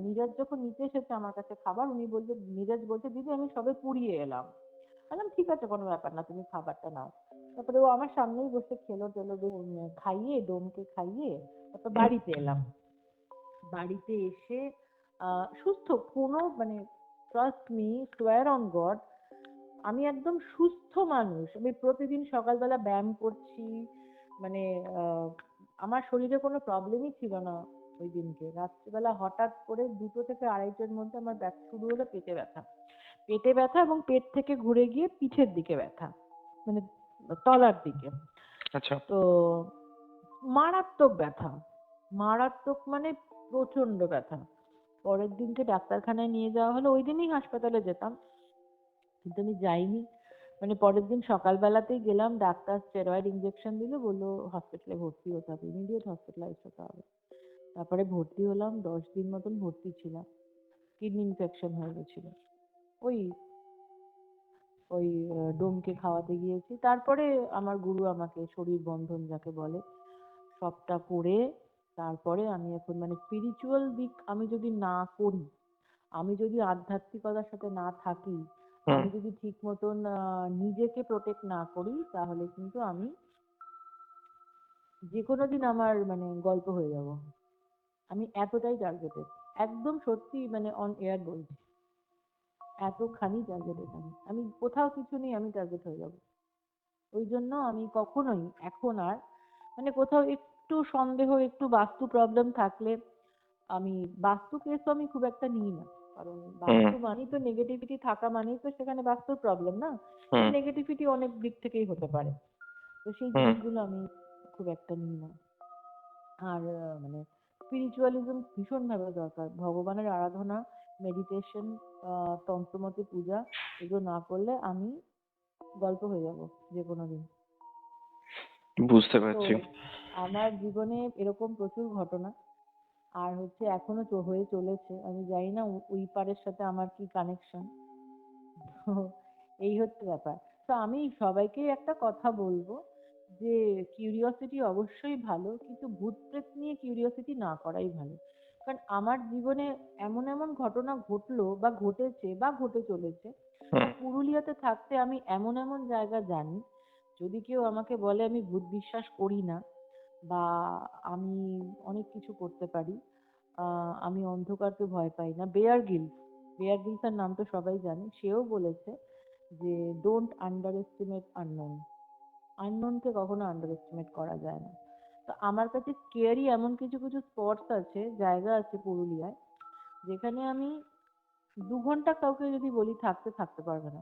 নীরজ যখন নিতে এসেছে আমার কাছে খাবার, নীরজ বলছে দিদি আমি সবে পুড়িয়ে এলাম। বললাম ঠিক আছে, কোনো ব্যাপার না, তুমি খাবারটা নাও। তারপরে ও আমার সামনেই বসে খেলো টেলো, খাইয়ে ডোমকে খাইয়ে তারপর বাড়িতে এলাম। বাড়িতে এসে সুস্থ, কোনো মানে ট্রাস্ট মি, সোয়ার অন গড, আমি একদম সুস্থ মানুষ। আমি প্রতিদিন সকালবেলা ব্যায়াম করছি, মানে আমার শরীরে কোনো প্রবলেমই ছিল না। ওই দিনকে রাত্রিবেলা হঠাৎ করে 2টো থেকে 2:30টার মধ্যে আমার ব্যথা শুরু হলো, পেটে ব্যথা এবং পেট থেকে ঘুরে গিয়ে পিঠের দিকে ব্যথা, মানে তলার দিকে। আচ্ছা। তো মারাত্মক ব্যথা, মারাত্মক মানে প্রচন্ড ব্যথা। পরের দিনকে ডাক্তারখানায় নিয়ে যাওয়া হলো, ওই দিনই হাসপাতালে যেতাম কিন্তু আমি যাইনি। মানে পরের দিন সকালবেলাতেই গেলাম, ডাক্তার স্টেরয়েড ইঞ্জেকশন দিল, বললো হসপিটালে ভর্তি হতে হবে, ইমিডিয়েট হসপিটালাইজ হতে হবে। তারপরে ভর্তি হলাম, 10 দিন মতন ভর্তি ছিলাম। কিডনি ইনফেকশন হয়ে গেছিল, ওই ওই ডোমকে খাওয়াতে গিয়েছি। তারপরে আমার গুরু আমাকে শরীর বন্ধন যাকে বলে সবটা করে, তারপরে আমি এখন মানে স্পিরিচুয়াল দিক আমি যদি না করি, আমি যদি আধ্যাত্মিকতার সাথে না থাকি, আমি যদি ঠিক মতন নিজেকে প্রোটেক্ট না করি, তাহলে কিন্তু আমি যে কোনো দিন আমার মানে গল্প হয়ে যাব। আমি এতটাই টার্গেটেড, একদম সত্যি, মানে অন এয়ার বলছি, এতখানি টার্গেটেড আমি কোথাও কিছু নেই, আমি টার্গেট হয়ে যাব। ওই জন্য আমি কখনোই এখন আর মানে কোথাও একটু সন্দেহ, একটু বাস্তু প্রবলেম থাকলে, আমি বাস্তু কেসও আমি খুব একটা নিই না, কারণ বাস্তু মানেই তো নেগেটিভিটি থাকা, মানেই তো সেখানে বাস্তুর প্রবলেম না, নেগেটিভিটি অনেক দিক থেকেই হতে পারে। তো সেই জিনিসগুলো আমি খুব একটা নিই না। আর মানে স্পিরিচুয়ালিজম ভীষণভাবে দরকার, ভগবানের আরাধনা, মেডিটেশন, তন্ত্রমতে পূজা, এগুলো না করলে আমি গল্প হয়ে যাব যে কোনো দিন। বুঝতে তো পারছি। আমার জীবনে এরকম প্রচুর ঘটনা, আর হচ্ছে এখনো হয়ে চলেছে। আমি জানি না ওই পারের সাথে আমার কি কানেকশন। তো এই হচ্ছে ব্যাপার। তো আমি সবাইকে একটা কথা বলবো যে কিউরিওসিটি অবশ্যই ভালো, কিন্তু ভূত প্রেত নিয়ে কিউরিওসিটি না করাই ভালো। কারণ আমার জীবনে এমন এমন ঘটনা ঘটলো বা ঘটেছে বা ঘটে চলেছে, বা পুরুলিয়াতে থাকতে আমি এমন এমন জায়গা জানি, যদি কেউ আমাকে বলে আমি ভূত বিশ্বাস করি না বা আমি অনেক কিছু করতে পারি, আমি অন্ধকারকে ভয় পাই না, বেয়ার গ্রিলসের নাম তো সবাই জানে, সেও বলেছে যে ডোন্ট আন্ডার এস্টিমেট আননোনকে কখনো আন্ডার এস্টিমেট করা যায় না। তো আমার কাছে স্কেয়ারি এমন কিছু কিছু স্পটস আছে, জায়গা আছে পুরুলিয়ায়, যেখানে আমি 2 ঘন্টা কাউকে যদি বলি থাকতে পারবে না।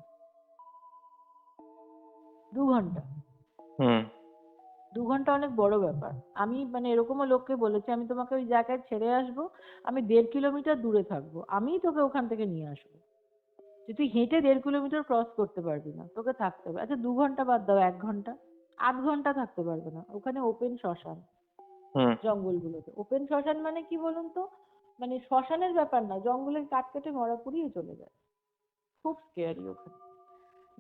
2 ঘন্টা, 2 ঘন্টা অনেক বড় ব্যাপার। আমি মানে এরকমও লোককে বলেছি, আমি তোমাকে ওই জায়গায় ছেড়ে আসবো, আমি 1.5 কিলোমিটার দূরে থাকবো, আমিই তোকে ওখান থেকে নিয়ে আসবো। যে তুই হেঁটে 1.5 কিলোমিটার ক্রস করতে পারবি না, তোকে থাকতে হবে। আচ্ছা 2 ঘন্টা বাদ দাও, 1 ঘন্টা, 8 ঘন্টা থাকতে পারবে না। ওখানে ওপেন শ্মশান, জঙ্গলগুলোতে ওপেন শ্মশান মানে কি বলুন তো, মানে শ্মশানের ব্যাপার না, জঙ্গলের কাঠ কেটে মরা পুড়িয়ে চলে যায়। খুব স্কেয়ারি ওখানে।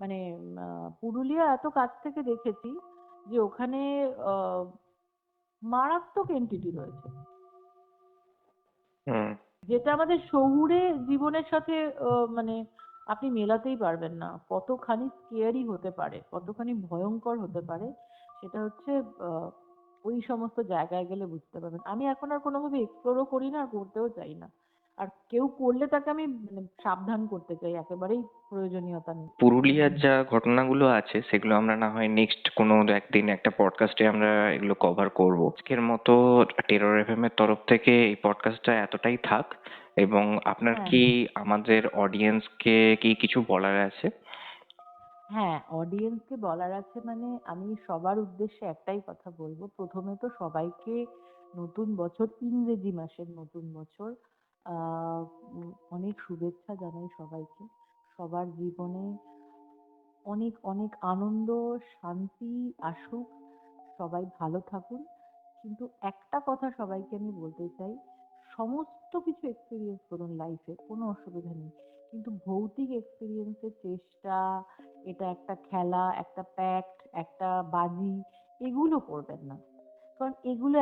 মানে পুরুলিয়া এত কাছ থেকে দেখেছি যে ওখানে আহ মারাত্মক এন্টিটি রয়েছে, যেটা আমাদের শহুরে জীবনের সাথে মানে আপনি মেলাতেই পারবেন না। কতখানি স্কেয়ারি হতে পারে, কতখানি ভয়ঙ্কর হতে পারে, সেটা হচ্ছে ওই সমস্ত জায়গায় গেলে বুঝতে পারবেন। আমি এখন আর কোনোভাবে এক্সপ্লোরও করি না, আর করতেও চাই না। আর কেউ করলে তাকে আমি মানে সাবধান করতে চাই, একেবারেই প্রয়োজনীয়তা নেই। পুরুলিয়ার যা ঘটনাগুলো আছে সেগুলো আমরা না হয় নেক্সট কোনো একদিন একটা পডকাস্টে আমরা এগুলো কভার করব। আজকের মতো টেরর এফএম এর তরফ থেকে এই পডকাস্টটা এতটাই থাক। এবং আপনার হ্যাঁ, কি হ্যাঁ, আমাদের অডিয়েন্সকে কি কিছু বলার আছে? হ্যাঁ, অডিয়েন্সকে বলার আছে, মানে আমি সবার উদ্দেশ্যে একটাই কথা বলবো। প্রথমে তো সবাইকে নতুন বছর, ইংরেজি মাসের নতুন বছর, আহ অনেক শুভেচ্ছা জানাই সবাইকে। সবার জীবনে অনেক অনেক আনন্দ, শান্তি আসুক, সবাই ভালো থাকুন। কিন্তু একটা কথা সবাইকে আমি বলতে চাই, সমস্ত কিছু এক্সপিরিয়েন্স করুন লাইফে, কোনো অসুবিধা নেই, কিন্তু ভৌতিক এক্সপিরিয়েন্সের চেষ্টা, এটা একটা খেলা, একটা প্যাক্ট, একটা বাজি, এগুলো করবেন না। কারণ এগুলো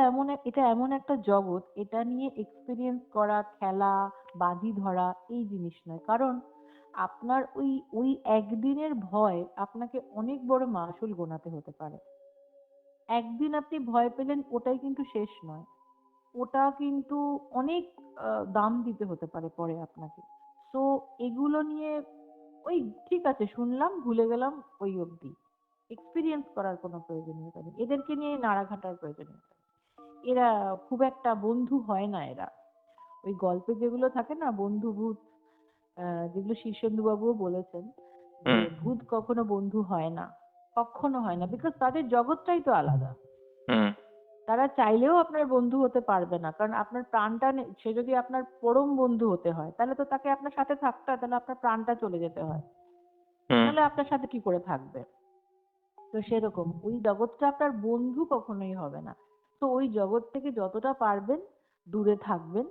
এটা এমন একটা জগৎ, এটা নিয়ে এক্সপিরিয়েন্স করা, খেলা, বাজি ধরা এই জিনিস নয়। কারণ আপনার ওই ওই একদিনের ভয় আপনাকে অনেক বড় মাসুল গোনাতে হতে পারে। একদিন আপনি ভয় পেলেন, ওটাই কিন্তু শেষ নয়, ওটা কিন্তু অনেক দাম দিতে হতে পারে পরে আপনাকে। তো এগুলো নিয়ে ওই ঠিক আছে শুনলাম ভুলে গেলাম, ওই অবধি। এক্সপিরিয়েন্স করার কোনো প্রয়োজনীয়তা নেই, এদেরকে নিয়ে নাড়াঘাটার প্রয়োজনীয়তা নেই। এরা খুব একটা বন্ধু হয় না এরা। ওই গল্পে যেগুলো থাকে না বন্ধু ভূত, যেগুলো শীর্ষেন্দু বাবুও বলেছেন যে হুম ভূত কখনো বন্ধু হয় না, কখনো হয় না, বিকজ তাদের জগৎটাই তো আলাদা। হুম তারা চাইলেও আপনার বন্ধু হতে পারবে না, কারণ আপনার প্রাণটা সে যদি আপনার পরম বন্ধু হতে হয় তাহলে তো তাকে আপনার সাথে থাকতে হয়, তাহলে আপনার প্রাণটা চলে যেতে হয়, হুম নাহলে আপনার সাথে কি করে থাকবে? তো সেরকম ওই জগৎটা আপনার বন্ধু কখনোই হবে না। তো ওই জগৎ থেকে যতটা পারবেন দূরে থাকবেন।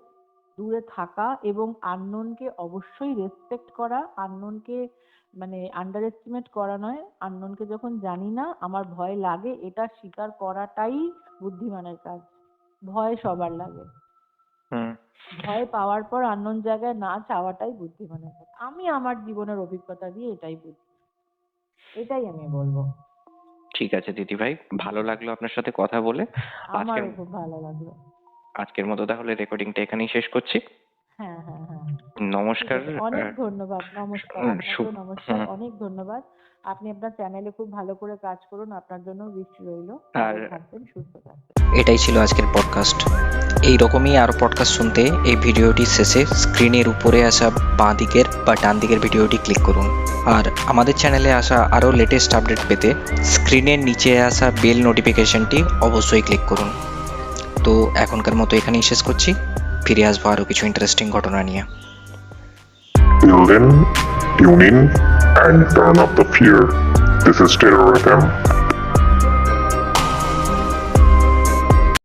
দূরে থাকা এবং আননোনকে অবশ্যই রেসপেক্ট করা, আননোনকে মানে আন্ডার এস্টিমেট করা নয়। আননোনকে যখন জানি না আমার ভয় লাগে, এটা স্বীকার করাটাই বুদ্ধিমানের কাজ। ভয় সবার লাগে, হুম ভয় পাওয়ার পর আননোন জায়গায় না চাওয়াটাই বুদ্ধিমানের কাজ। আমি আমার জীবনের অভিজ্ঞতা দিয়ে এটাই বুঝি, এটাই আমি বলবো। ঠিক আছে দিদি ভাই, ভালো লাগলো আপনার সাথে কথা বলে। আজকের আমারও খুব ভালো লাগলো। আজকের মতো তাহলে রেকর্ডিংটা এখানেই শেষ করছি। হ্যাঁ হ্যাঁ হ্যাঁ, ঠিক নমস্কার। আছে, অনেক ধন্যবাদ। নমস্কার, আপনাকেও নমস্কার, অনেক ধন্যবাদ। আপনি আপনার চ্যানেলে খুব ভালো করে কাজ করুন, আপনার জন্য উইশ রইলো। আর ভালো থাকবেন, সুস্থ থাকবেন। এটাই ছিল আজকের পডকাস্ট। এই রকমই আরো পডকাস্ট শুনতে এই ভিডিওটির শেষে স্ক্রিনের উপরে আসা বাঁ দিকের বা ডান দিকের ভিডিওটি ক্লিক করুন। আর আমাদের চ্যানেলে আসা আরও লেটেস্ট আপডেট পেতে স্ক্রিনের নিচে আসা বেল নোটিফিকেশনটি অবশ্যই ক্লিক করুন। তো এখনকার মতো এখানেই শেষ করছি, ফিরে আসবো আরও কিছু ইন্টারেস্টিং ঘটনা নিয়ে। Till then, tune in and turn up the fear. This is Terror FM.